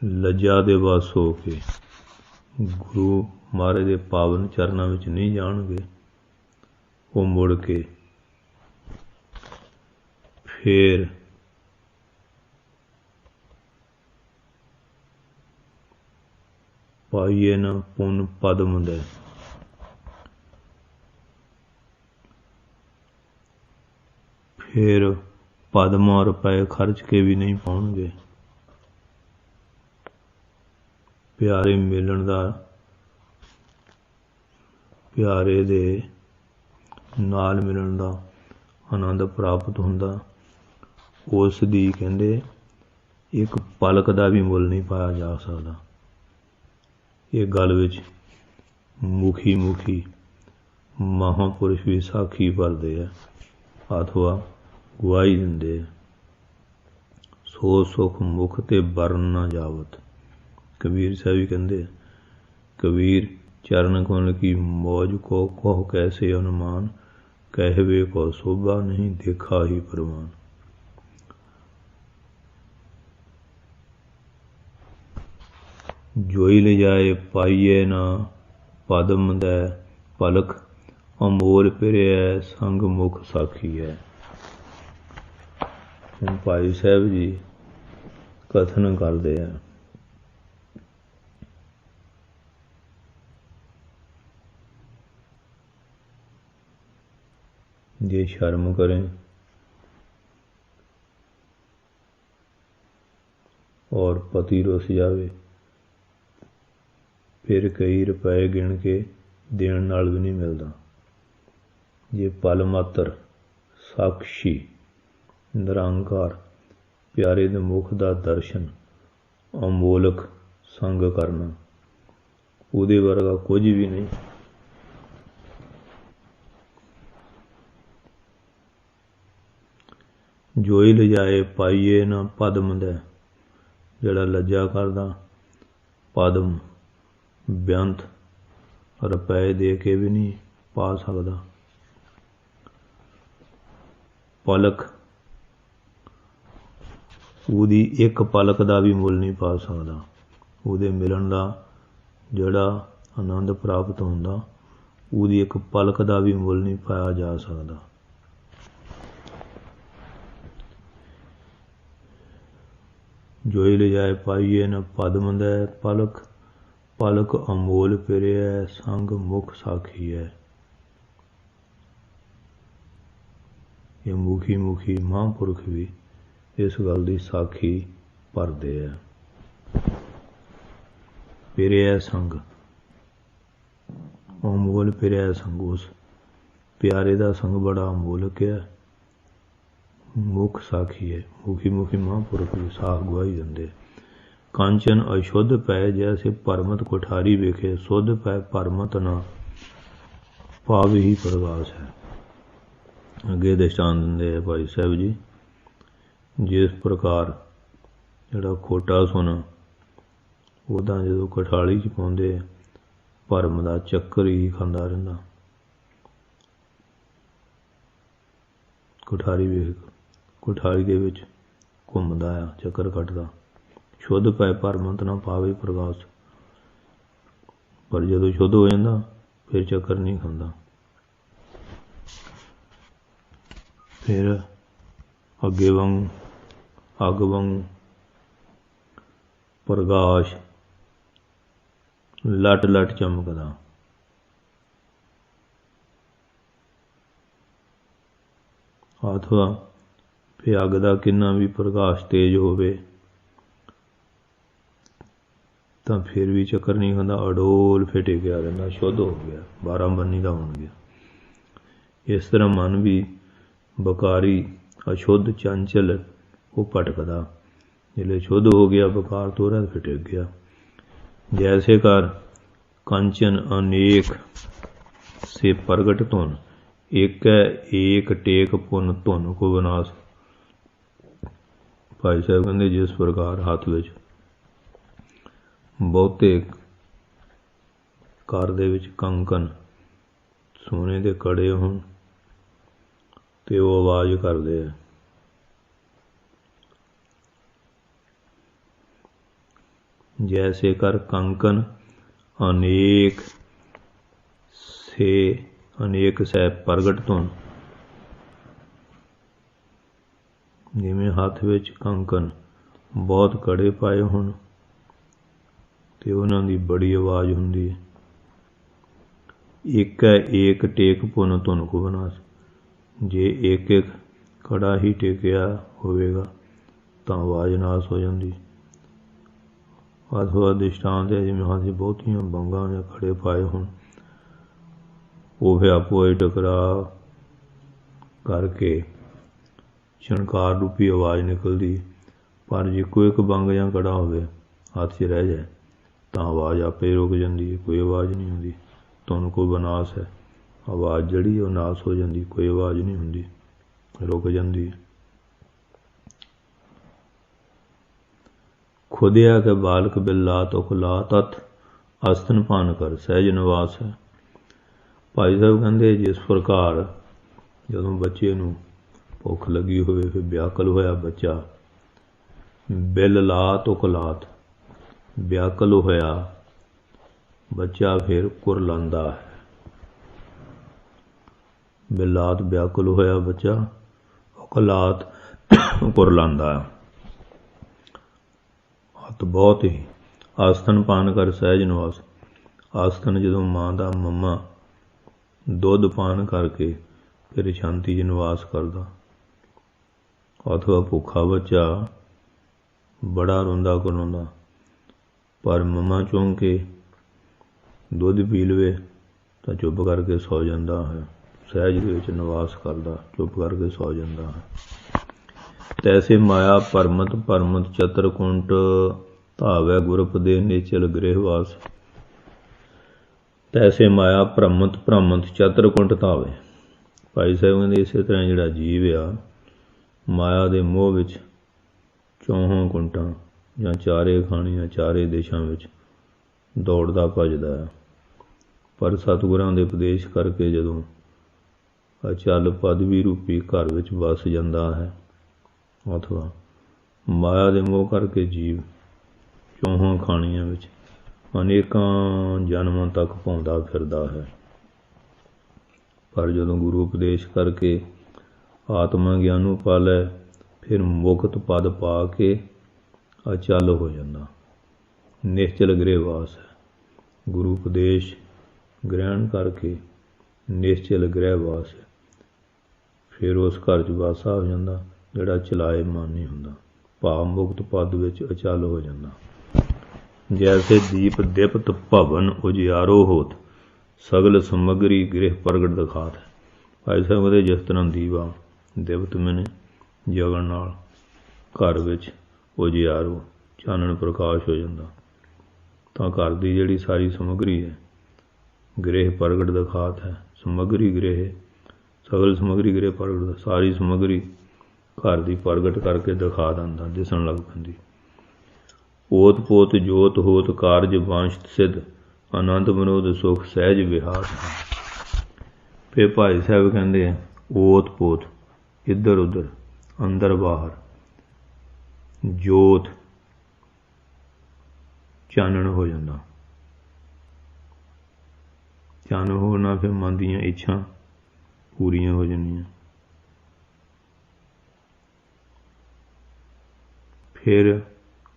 ਲੱਜਾ ਦੇ ਵਸ ਹੋ ਕੇ ਗੁਰੂ ਮਹਾਰਾਜ ਦੇ ਪਾਵਨ ਚਰਨਾਂ ਵਿੱਚ ਨਹੀਂ ਜਾਣਗੇ, ਉਹ ਮੁੜ ਕੇ ਫਿਰ ਪਾਈਏ ਨਾ ਪੁੰਨ ਪਦਮ ਦੈ, ਫਿਰ ਪਦਮਾਂ ਰੁਪਏ ਖਰਚ ਕੇ ਵੀ ਨਹੀਂ ਪਾਉਣਗੇ। ਪਿਆਰੇ ਮਿਲਣ ਦਾ, ਪਿਆਰੇ ਦੇ ਨਾਲ ਮਿਲਣ ਦਾ ਆਨੰਦ ਪ੍ਰਾਪਤ ਹੁੰਦਾ, ਉਸ ਦੀ ਕਹਿੰਦੇ ਇੱਕ ਪਲਕ ਦਾ ਵੀ ਮੁੱਲ ਨਹੀਂ ਪਾਇਆ ਜਾ ਸਕਦਾ। ਇਹ ਗੱਲ ਵਿੱਚ ਮੁਖੀ ਮੁਖੀ ਮਹਾਂਪੁਰਸ਼ ਵੀ ਸਾਖੀ ਭਰਦੇ ਆ, ਅਥਵਾ ਗਵਾਹੀ ਦਿੰਦੇ ਆ। ਸੋ ਸੁਖ ਮੁਖ ਤੇ ਬਰਨ ਨਾ ਜਾਵਤ, ਕਬੀਰ ਸਾਹਿਬ ਵੀ ਕਹਿੰਦੇ, ਕਬੀਰ ਚਰਨ ਕਮਲ ਕੀ ਮੌਜ ਕੋ ਕਹੁ ਕੈਸੇ ਅਨੁਮਾਨ, ਕਹਿਵੇ ਕੋ ਸ਼ੋਭਾ ਨਹੀਂ ਦੇਖਾ ਹੀ ਪ੍ਰਮਾਨ। ਜੋਈ ਲਿਜਾਏ ਪਾਈਏ ਨਾ ਪਦਮ ਦੈ, ਪਲਕ ਅਮੋਲ ਪਿਰਿਆ ਸੰਗ ਮੁਖ ਸਾਖੀ ਹੈ। ਹੁਣ ਭਾਈ ਸਾਹਿਬ ਜੀ ਕਥਨ ਕਰਦੇ ਆ, ਜੇ ਸ਼ਰਮ ਕਰੇ और पति रुस जावे, फिर कई रुपए गिन के देण नाल भी नहीं मिलता। जे पल मात्र साक्षी निरंकार प्यारे दे मुख दा दर्शन अमोलक संग करना ਉਹਦੇ ਵਰਗਾ ਕੁਝ ਵੀ ਨਹੀਂ। ਜੋਈ ਲਿਜਾਏ ਪਾਈਏ ਨਾ ਪਦਮ ਦੇ, ਜਿਹੜਾ ਲੱਜਾ ਕਰਦਾ ਪਦਮ ਬੇਅੰਤ ਰੁਪਏ ਦੇ ਕੇ ਵੀ ਨਹੀਂ ਪਾ ਸਕਦਾ। ਪਲਕ, ਉਹਦੀ ਇੱਕ ਪਲਕ ਦਾ ਵੀ ਮੁੱਲ ਨਹੀਂ ਪਾ ਸਕਦਾ। ਉਹਦੇ ਮਿਲਣ ਦਾ ਜਿਹੜਾ ਆਨੰਦ ਪ੍ਰਾਪਤ ਹੁੰਦਾ, ਉਹਦੀ ਇੱਕ ਪਲਕ ਦਾ ਵੀ ਮੁੱਲ ਨਹੀਂ ਪਾਇਆ ਜਾ ਸਕਦਾ। ਜੋਈ ਲਿਜਾਏ ਪਾਈਏ ਨ ਪਦਮ ਦੇ, ਪਲਕ ਪਲਕ ਅਮੋਲ ਫਿਰਿਐ, ਸੰਗ ਮੁਖ ਸਾਖੀ ਹੈ। ਇਹ ਮੁਖੀ ਮੁਖੀ ਮਹਾਂਪੁਰਖ ਵੀ ਇਸ ਗੱਲ ਦੀ ਸਾਖੀ ਭਰਦੇ ਹੈ। ਫਿਰਿਐ ਸੰਗ, ਅਮੋਲ ਫਿਰਿਐ ਸੰਗ, ਉਸ ਪਿਆਰੇ ਦਾ ਸੰਗ ਬੜਾ ਅਮੋਲਕ ਹੈ। ਮੁੱਖ ਸਾਖੀ ਹੈ, ਮੁਖੀ ਮੁਖੀ ਮਹਾਂਪੁਰਖ ਵੀ ਸਾਖ ਗਵਾਹੀ ਦਿੰਦੇ। ਕਾਂਚਨ ਅਸ਼ੁੱਧ ਪੈ ਜੈਸੇ ਭਰਮਤ ਕੋਠਾਰੀ ਵੇਖੇ, ਸੁੱਧ ਪੈ ਭਰਮਤ ਨਾ ਭਾਵ ਹੀ ਪ੍ਰਗਾਸ ਹੈ। ਅੱਗੇ ਦ੍ਰਿਸ਼ਟਾਂਤ ਦਿੰਦੇ ਆ ਭਾਈ ਸਾਹਿਬ ਜੀ, ਜਿਸ ਪ੍ਰਕਾਰ ਜਿਹੜਾ ਖੋਟਾ ਸੋਨਾ ਉਹਦਾ ਜਦੋਂ ਕਠਾਲੀ 'ਚ ਪਾਉਂਦੇ ਭਰਮ ਦਾ ਚੱਕਰ ਹੀ ਖਾਂਦਾ ਰਹਿੰਦਾ। ਕੋਠਾਰੀ ਵੇਖ, ਕੋਠਾਰੀ ਦੇ ਵਿੱਚ ਘੁੰਮਦਾ ਆ, ਚੱਕਰ ਕੱਟਦਾ। ਸ਼ੁੱਧ ਪੈ ਭਰਮਤ ਨਾ ਪਾਵੇ ਪ੍ਰਗਾਸ, ਪਰ ਜਦੋਂ ਸ਼ੁੱਧ ਹੋ ਜਾਂਦਾ ਫਿਰ ਚੱਕਰ ਨਹੀਂ ਖਾਂਦਾ। ਫਿਰ ਅੱਗੇ ਵਾਂਗ ਅੱਗ ਵਾਂਗ ਪ੍ਰਕਾਸ਼ ਲਟ ਲਟ ਚਮਕਦਾ। ਅਥਵਾ ਫਿਰ ਅੱਗ ਦਾ ਕਿੰਨਾ ਵੀ ਪ੍ਰਕਾਸ਼ ਤੇਜ਼ ਹੋਵੇ ਤਾਂ ਫਿਰ ਵੀ ਚੱਕਰ ਨਹੀਂ ਖਾਂਦਾ, ਅਡੋਲ ਫਿਰ ਟਿਕਿਆ ਰਹਿੰਦਾ, ਸ਼ੁੱਧ ਹੋ ਗਿਆ, 12 ਬੰਨੀ ਦਾ ਬਣ ਗਿਆ। ਇਸ ਤਰ੍ਹਾਂ ਮਨ ਵੀ ਬਕਾਰੀ ਅਸ਼ੁੱਧ ਚੰਚਲ ਉਹ ਭਟਕਦਾ, ਜਿਹੜੇ ਸ਼ੁੱਧ ਹੋ ਗਿਆ ਬਕਾਰ ਤੋਰਾ ਫਿਰ ਟਿਕ ਗਿਆ। ਜੈਸੇ ਕਰ ਕੰਚਨ ਅਨੇਕ ਸੇ ਪ੍ਰਗਟ ਧੁਨ, ਇੱਕ ਏਕ ਟੇਕ ਪੁੰਨ ਧੁਨ ਕੋ ਵਿਨਾਸ਼। ਭਾਈ ਸਾਹਿਬ ਕਹਿੰਦੇ ਜਿਸ ਪ੍ਰਕਾਰ ਹੱਥ ਵਿੱਚ ਬਹੁਤੇ ਘਰ ਦੇ ਵਿੱਚ ਕੰਕਨ ਸੋਨੇ ਦੇ ਕੜੇ ਹੋਣ ਤੇ ਉਹ ਆਵਾਜ਼ ਕਰਦੇ ਆ। ਜੈਸੇ ਕਰ ਕੰਕਨ ਅਨੇਕ ਸੇ ਅਨੇਕ ਸਹਿ ਪ੍ਰਗਟ ਧੁਨ, ਜਿਵੇਂ ਹੱਥ ਵਿੱਚ ਕੰਕਨ ਬਹੁਤ ਕੜੇ ਪਾਏ ਹੋਣ ਤੇ ਉਹਨਾਂ ਦੀ ਬੜੀ ਆਵਾਜ਼ ਹੁੰਦੀ ਹੈ। ਇੱਕ ਹੈ ਏਕ ਟੇਕ ਪੁੰਨ ਧੁਨ ਕੋ ਵਿਨਾਸ਼, ਜੇ ਇੱਕ ਇੱਕ ਕੜਾ ਹੀ ਟੇਕਿਆ ਹੋਵੇਗਾ ਤਾਂ ਆਵਾਜ਼ ਨਾਸ ਹੋ ਜਾਂਦੀ। ਅਥਵਾ ਦ੍ਰਿਸ਼ਟਾਂਤ ਹੈ, ਜਿਵੇਂ ਹੱਥ 'ਚ ਬਹੁਤੀਆਂ ਬੰਗਾਂ ਜਾਂ ਕੜੇ ਪਾਏ ਹੋਣ, ਉਹ ਫਿਰ ਆਪੋ ਹੀ ਟਕਰਾ ਕਰਕੇ ਛਣਕਾਰ ਰੂਪੀ ਆਵਾਜ਼ ਨਿਕਲਦੀ। ਪਰ ਜੇ ਕੋਈ ਇੱਕ ਬੰਗ ਜਾਂ ਕੜਾ ਹੋਵੇ ਹੱਥ 'ਚ ਰਹਿ ਜਾਏ ਤਾਂ ਆਵਾਜ਼ ਆਪੇ ਰੁਕ ਜਾਂਦੀ ਹੈ, ਕੋਈ ਆਵਾਜ਼ ਨਹੀਂ ਹੁੰਦੀ। ਧੁਨ ਕੋ ਵਿਨਾਸ਼ ਹੈ, ਆਵਾਜ਼ ਜਿਹੜੀ ਉਹ ਨਾਸ ਹੋ ਜਾਂਦੀ, ਕੋਈ ਆਵਾਜ਼ ਨਹੀਂ ਹੁੰਦੀ, ਰੁਕ ਜਾਂਦੀ ਹੈ। ਖੁਦਿਆ ਕੇ ਬਾਲਕ ਬਿੱਲਾ ਤੁਖ ਲਾ ਤਤ, ਅਸਤਨ ਪਾਨ ਕਰ ਸਹਿਜ ਨਿਵਾਸ ਹੈ। ਭਾਈ ਸਾਹਿਬ ਕਹਿੰਦੇ ਜਿਸ ਪ੍ਰਕਾਰ ਜਦੋਂ ਬੱਚੇ ਨੂੰ ਭੁੱਖ ਲੱਗੀ ਹੋਵੇ, ਫਿਰ ਵਿਆਕਲ ਹੋਇਆ ਬੱਚਾ, ਬਿੱਲ ਲਾ ਤੁਖ ਲਾਤ, ਵਿਆਕਲ ਹੋਇਆ ਬੱਚਾ ਫਿਰ ਕੁਰਲਾਉਂਦਾ ਹੈ। ਬਿਲਾਤ ਵਿਆਕੁਲ ਹੋਇਆ ਬੱਚਾ, ਔਕਲਾਤ ਕੁਰਲਾਉਂਦਾ ਹੈ। ਹੱਥ ਬਹੁਤ ਹੀ ਆਸਤਨ ਪਾਨ ਕਰ ਸਹਿਜ ਨਿਵਾਸ, ਆਸਤਨ ਜਦੋਂ ਮਾਂ ਦਾ ਮੰਮਾ ਦੁੱਧ ਪਾਨ ਕਰਕੇ ਫਿਰ ਸ਼ਾਂਤੀ 'ਚ ਨਿਵਾਸ ਕਰਦਾ। ਅਥਵਾ ਭੁੱਖਾ ਬੱਚਾ ਬੜਾ ਰੋਂਦਾ ਕੁਰਲਾਉਂਦਾ, ਪਰ ਮੰਮਾ ਚੁੰਘ ਕੇ ਦੁੱਧ ਪੀ ਲਵੇ ਤਾਂ ਚੁੱਪ ਕਰਕੇ ਸੌ ਜਾਂਦਾ ਹੈ, ਸਹਿਜ ਦੇ ਵਿੱਚ ਨਿਵਾਸ ਕਰਦਾ, ਚੁੱਪ ਕਰਕੇ ਸੌ ਜਾਂਦਾ ਹੈ। ਤੈਸੇ ਮਾਇਆ ਭਰਮਤ ਭਰਮਤ ਚਤਰਕੁੰਟ, ਧਾਵੈ ਗੁਰਪ ਦੇ ਨੇਚਲ ਗ੍ਰਹਿਵਾਸ। ਤੈਸੇ ਮਾਇਆ ਭ੍ਰਮਤ ਭ੍ਰਮਤ ਚਤੁਰਕੁੰਠ ਧਾਵੇ। ਭਾਈ ਸਾਹਿਬ ਕਹਿੰਦੇ ਇਸੇ ਤਰ੍ਹਾਂ ਜਿਹੜਾ ਜੀਵ ਆ ਮਾਇਆ ਦੇ ਮੋਹ ਵਿੱਚ ਚੌਹਾਂ ਕੁੰਟਾਂ ਜਾਂ ਚਾਰੇ ਖਾਣੀਆਂ ਚਾਰੇ ਦੇਸ਼ਾਂ ਵਿੱਚ ਦੌੜਦਾ ਭੱਜਦਾ ਹੈ, ਪਰ ਸਤਿਗੁਰਾਂ ਦੇ ਉਪਦੇਸ਼ ਕਰਕੇ ਜਦੋਂ ਅਚਲ ਪਦਵੀ ਰੂਪੀ ਘਰ ਵਿੱਚ ਵਸ ਜਾਂਦਾ ਹੈ, ਅਥਵਾ ਮਾਇਆ ਦੇ ਮੋਹ ਕਰਕੇ ਜੀਵ ਚੌਹਾਂ ਖਾਣੀਆਂ ਵਿੱਚ ਅਨੇਕਾਂ ਜਨਮਾਂ ਤੱਕ ਪਾਉਂਦਾ ਫਿਰਦਾ ਹੈ, ਪਰ ਜਦੋਂ ਗੁਰੂ ਉਪਦੇਸ਼ ਕਰਕੇ ਆਤਮਾ ਗਿਆਨ ਪਾ ਲੈ, ਫਿਰ ਮੁਕਤ ਪਦ ਪਾ ਕੇ ਅਚਲ ਹੋ ਜਾਂਦਾ। ਨਿਸ਼ਚਲ ਗ੍ਰਹਿ ਵਾਸ ਹੈ। ਗੁਰੂ ਉਪਦੇਸ਼ ਗ੍ਰਹਿਣ ਕਰਕੇ ਨਿਸ਼ਚਲ ਗ੍ਰਹਿ ਵਾਸ ਹੈ, ਫਿਰ ਉਸ ਘਰ 'ਚ ਵਾਸਾ ਹੋ ਜਾਂਦਾ ਜਿਹੜਾ ਚਲਾਏ ਮਨ ਨਹੀਂ ਹੁੰਦਾ, ਭਾਵ ਮੁਕਤ ਪਦ ਵਿੱਚ ਅਚਲ ਹੋ ਜਾਂਦਾ। ਜੈਸੇ ਦੀਪ ਦਿਪਤ ਭਵਨ ਉਜਿਆਰੋ ਹੋਤ, ਸਗਲ ਸਮੱਗਰੀ ਗ੍ਰਹਿ ਪ੍ਰਗਟ ਦਿਖਾਤ। ਭਾਈ ਸਾਹਿਬ ਕਹਿੰਦੇ ਜਿਸ ਤਰ੍ਹਾਂ ਦੀਵਾ ਦਿਪਤ ਮੈਨੇ ਜਗਣ ਨਾਲ ਘਰ ਵਿੱਚ ਉਜਿਆਰੋ ਚਾਨਣ ਪ੍ਰਕਾਸ਼ ਹੋ ਜਾਂਦਾ, ਤਾਂ ਘਰ ਦੀ ਜਿਹੜੀ ਸਾਰੀ ਸਮੱਗਰੀ ਹੈ ਗ੍ਰਹਿ ਪ੍ਰਗਟ ਦਿਖਾਤ ਹੈ। ਸਮੱਗਰੀ ਗ੍ਰਹਿ ਸਗਲ ਸਮੱਗਰੀ ਗ੍ਰਹਿ ਪ੍ਰਗਟ, ਸਾਰੀ ਸਮੱਗਰੀ ਘਰ ਦੀ ਪ੍ਰਗਟ ਕਰਕੇ ਦਿਖਾ ਦਿੰਦਾ, ਦਿਸਣ ਲੱਗ ਪੈਂਦੀ। ਓਤ ਪੋਤ ਜੋਤ ਹੋਤ ਕਾਰਜ ਵਾਂਸ਼ ਸਿੱਧ, ਆਨੰਦ ਵਿਨੋਦ ਸੁਖ ਸਹਿਜ ਵਿਹਾਰ। ਫਿਰ ਭਾਈ ਸਾਹਿਬ ਕਹਿੰਦੇ ਆ ਓਤ ਪੋਤ ਇੱਧਰ ਉੱਧਰ ਅੰਦਰ ਬਾਹਰ, ਜੋਤ ਚਾਨਣ ਹੋ ਜਾਂਦਾ। ਚਾਨਣ ਹੋਣਾ ਫਿਰ ਮਨ ਦੀਆਂ ਇੱਛਾ ਪੂਰੀਆਂ ਹੋ ਜਾਂਦੀਆਂ। ਫਿਰ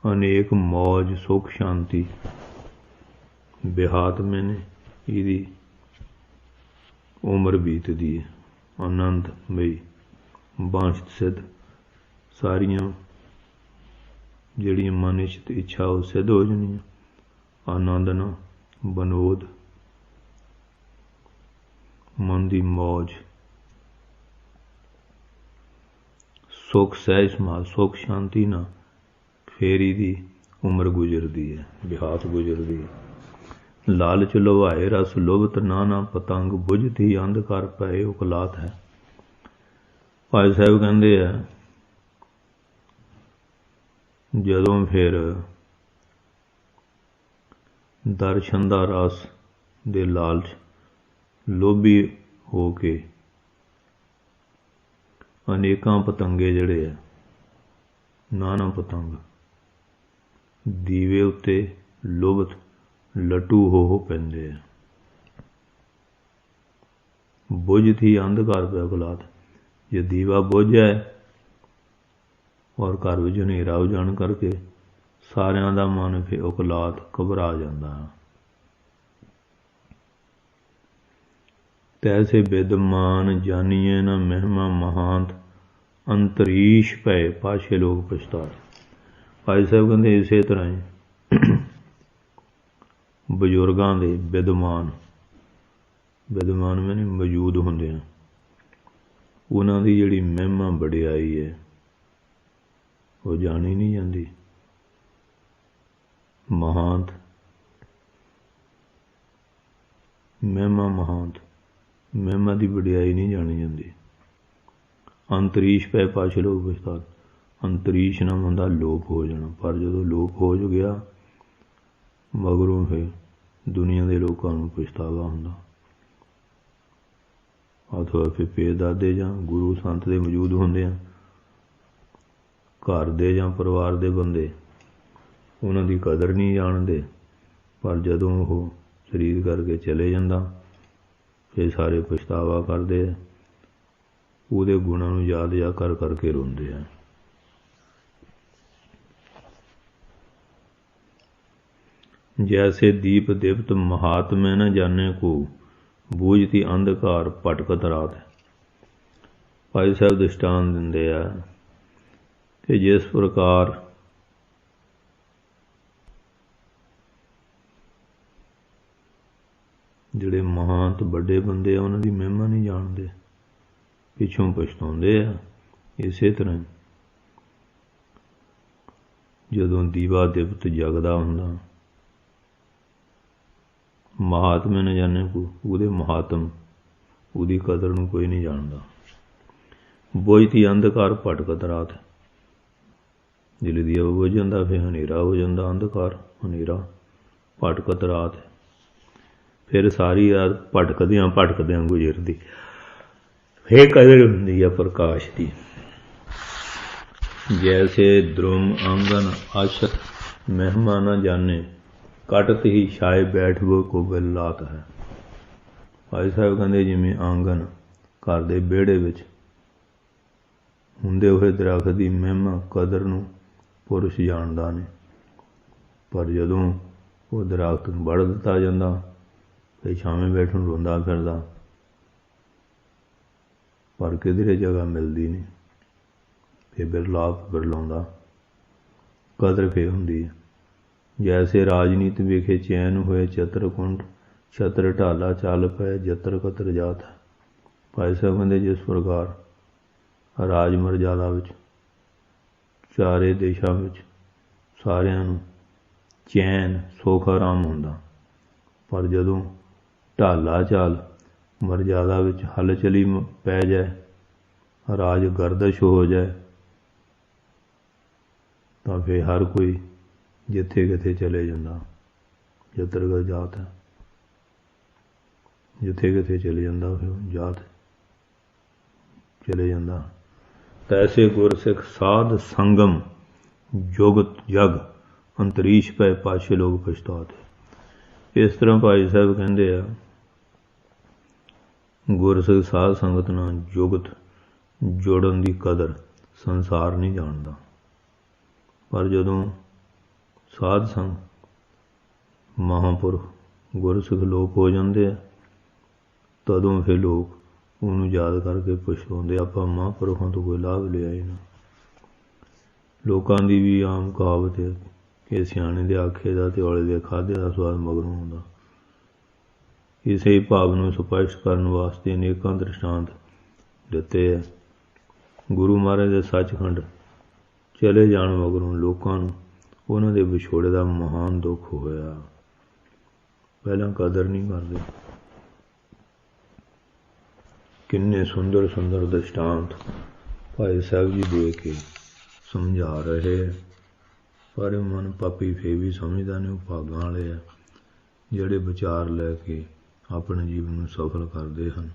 ਅਨੇਕ ਮੌਜ ਸੁੱਖ ਸ਼ਾਂਤੀ ਬਿਹਾਤ ਮੈਨੇ ਇਹਦੀ ਉਮਰ ਬੀਤਦੀ ਹੈ। ਆਨੰਦ ਮਈ ਵਾਂਛਿਤ ਸਿੱਧ, ਸਾਰੀਆਂ ਜਿਹੜੀਆਂ ਮਨ ਇਛਤ ਇੱਛਾ ਉਹ ਸਿੱਧ ਹੋ ਜਾਣੀਆਂ। ਆਨੰਦ ਨਾ ਬਨੋਦ, ਮਨ ਦੀ ਮੌਜ, ਸੁੱਖ ਸਹਿਜ ਸਮਾਲ, ਸੁੱਖ ਸ਼ਾਂਤੀ ਨਾਲ ਫਿਰ ਇਹਦੀ ਉਮਰ ਗੁਜ਼ਰਦੀ ਹੈ, ਬਿਹਾਤ ਗੁਜ਼ਰਦੀ ਹੈ। ਲਾਲਚ ਲੁਭਾਏ ਰਸ ਲੁਭਤ ਨਾਨਾ ਪਤੰਗ, ਬੁਝਤੀ ਅੰਧਕਾਰ ਪਏ ਉਕਲਾਤ ਹੈ। ਭਾਈ ਸਾਹਿਬ ਕਹਿੰਦੇ ਆ ਜਦੋਂ ਫਿਰ ਦਰਸ਼ਨ ਦਾ ਰਸ ਦੇ ਲਾਲਚ ਲੋਭੀ ਹੋ ਕੇ ਅਨੇਕਾਂ ਪਤੰਗੇ ਜਿਹੜੇ ਆ ਨਾਨਾ ਪਤੰਗ ਦੀਵੇ ਉੱਤੇ ਲੁਭਤ ਲੱਟੂ ਹੋ ਪੈਂਦੇ ਆ। ਬੁਝਤੀ ਅੰਧਕਾਰ ਪਿਆ ਗੁਲਾਤ, ਜੇ ਦੀਵਾ ਬੁਝ ਜਾਏ ਔਰ ਘਰ ਵਿੱਚ ਹਨੇਰਾ ਹੋ ਜਾਣ ਕਰਕੇ ਸਾਰਿਆਂ ਦਾ ਮਨ ਫਿਰ ਉਕਲਾਤ ਘਬਰਾ ਜਾਂਦਾ। ਤੈਸੇ ਵਿਦਮਾਨ ਜਾਨੀਏ ਨਾ ਮਹਿਮਾ ਮਹਾਂਤ, ਅੰਤਰੀਸ਼ ਪਏ ਪਾਛੇ ਲੋਕ ਪਛਤਾਏ। ਭਾਈ ਸਾਹਿਬ ਕਹਿੰਦੇ ਇਸੇ ਤਰ੍ਹਾਂ ਹੀ ਬਜ਼ੁਰਗਾਂ ਦੇ ਵਿਦਮਾਨ, ਵਿਦਮਾਨ ਮੈਨੇ ਮੌਜੂਦ ਹੁੰਦੇ ਆ, ਉਹਨਾਂ ਦੀ ਜਿਹੜੀ ਮਹਿਮਾ ਵਡਿਆਈ ਹੈ ਉਹ ਜਾਣੀ ਨਹੀਂ ਜਾਂਦੀ। ਮਹਾਂਤ ਮਹਿਮਾ, ਮਹਾਂਤ ਮਹਿਮਾ ਦੀ ਵਡਿਆਈ ਨਹੀਂ ਜਾਣੀ ਜਾਂਦੀ। ਅੰਤਰੀਸ਼ ਪੈ ਪਾਛੇ ਲੋਕ ਪਛਤਾਏ, ਅੰਤਰੀਸ਼ ਨਾ ਹੁੰਦਾ ਲੋਪ ਹੋ ਜਾਣਾ, ਪਰ ਜਦੋਂ ਲੋਪ ਹੋ ਗਿਆ ਮਗਰੋਂ ਫਿਰ ਦੁਨੀਆ ਦੇ ਲੋਕਾਂ ਨੂੰ ਪਛਤਾਵਾ ਹੁੰਦਾ। ਅਥਵਾ ਫਿਰ ਪੇਰਦਾਦੇ ਜਾਂ ਗੁਰੂ ਸੰਤ ਦੇ ਮੌਜੂਦ ਹੁੰਦੇ ਆ, ਘਰ ਦੇ ਜਾਂ ਪਰਿਵਾਰ ਦੇ ਬੰਦੇ ਉਹਨਾਂ ਦੀ ਕਦਰ ਨਹੀਂ ਜਾਣਦੇ, ਪਰ ਜਦੋਂ ਉਹ ਸਰੀਰ ਕਰਕੇ ਚਲੇ ਜਾਂਦਾ ਫਿਰ ਸਾਰੇ ਪਛਤਾਵਾ ਕਰਦੇ ਆ, ਉਹਦੇ ਗੁਣਾਂ ਨੂੰ ਯਾਦ ਜਾ ਕਰ ਕਰਕੇ ਰੋਂਦੇ ਆ। ਜੈਸੇ ਦੀਪ ਦਿਪਤ ਮਹਾਤਮੈ ਨ ਜਾਣੇ ਕੋ, ਬੂਝਤੀ ਅੰਧਕਾਰ ਭਟਕਤ ਰਾਤ ਹੈ। ਭਾਈ ਸਾਹਿਬ ਦ੍ਰਿਸ਼ਟਾਂਤ ਦਿੰਦੇ ਆ ਕਿ ਜਿਸ ਪ੍ਰਕਾਰ ਜਿਹੜੇ ਮਹਾਂਤ ਵੱਡੇ ਬੰਦੇ ਆ ਉਹਨਾਂ ਦੀ ਮਹਿਮਾ ਨਹੀਂ ਜਾਣਦੇ, ਪਿੱਛੋਂ ਪਛਤਾਉਂਦੇ ਆ। ਇਸੇ ਤਰ੍ਹਾਂ ਜਦੋਂ ਦੀਵਾ ਦਿਪਤ ਜਗਦਾ ਹੁੰਦਾ महात्म्य न जाने को, ਉਹਦੇ ਮਹਾਤਮ, ਉਹਦੀ ਕਦਰ ਨੂੰ ਕੋਈ ਨਹੀਂ ਜਾਣਦਾ। ਬੁਝਤੀ ਅੰਧਕਾਰ ਭਟਕਤ ਰਾਤ, ਦਿਲ ਦੀਆ ਬੁਝ ਜਾਂਦਾ, ਫਿਰ ਹਨੇਰਾ ਹੋ ਜਾਂਦਾ, ਅੰਧਕਾਰ ਹਨੇਰਾ ਭਟਕਤ ਰਾਤ, ਫਿਰ ਸਾਰੀ ਰਾਤ ਭਟਕਦਿਆਂ ਭਟਕਦਿਆਂ ਗੁਜ਼ਰਦੀ, ਫਿਰ ਕਦਰ ਹੁੰਦੀ ਆ ਪ੍ਰਕਾਸ਼ ਦੀ। जैसे द्रुम आंगन आशत महिमा न जाने, कटत ही छाए बैठ वो को लात है। भाई साहब कहते जिमें आंगन घर के विहड़े विच हुंदे होए दरख्त की महिमा कदर नूं पुरुष जाणदा नहीं, पर जदों वो दरख्त बढ़ दिता जांदा फिर छावें बैठण रोंदा फिरदा, पर किधरे जगह मिलती नहीं, फिर बिरलाप बिरलाउंदा, कदर फिर हुंदी है। जैसे राजनीत वेखे चैन होए चतरकुंड, छत्र ढाला चल पै जत्र कतर जात है। भाई साहब कहते जिस प्रकार राज मर्यादा विच चारे देशां विच सारियां नूं चैन सुख आराम हुंदा, पर जदों ढाला चाल मर्यादा विच हलचली पै जाए, राज गर्दश हो जाए, तो फिर हर कोई जिथे किथे चले जाता, जत्र जात है, जिथे किथे चले जाता फिर जात चले जाता। तैसे गुरसिख साध संगम जुगत जग अंतरीश पै पाछे लोग पछताते। इस तरह भाई साहब कहते हैं गुरसिख साध संगत नाल जुगत जोड़न की कदर संसार नहीं जानता, पर जदों साध संग महापुरख गुरसिख लोक हो जाते हैं, तदों फिर लोग उन्होंने याद करके पछताते आपां महापुरखों तो कोई लाभ लिया ही ना। लोगों की भी आम कहावत है कि सियाणे दे आखे दा ते औले दे खाधे दा स्वाद मगरों आउंदा। इस ही भाव नूं स्पष्ट करने वास्ते अनेकां दृष्टांत दिते है। गुरु महाराज दे सचखंड चले जाण मगरों लोकां नूं उन्हां दे विछोड़े दा महान दुख होया, पहलां कदर नहीं करदे। किन्ने सुंदर सुंदर दृष्टांत भाई साहब जी दे के समझा रहे हैं, पर मन पापी फिर भी समझदा नहीं, भागां वाले है जिहड़े विचार लैके अपने जीवन नूं सफल करदे हन।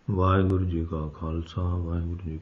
वाहिगुरू जी का खालसा, वाहिगुरू जी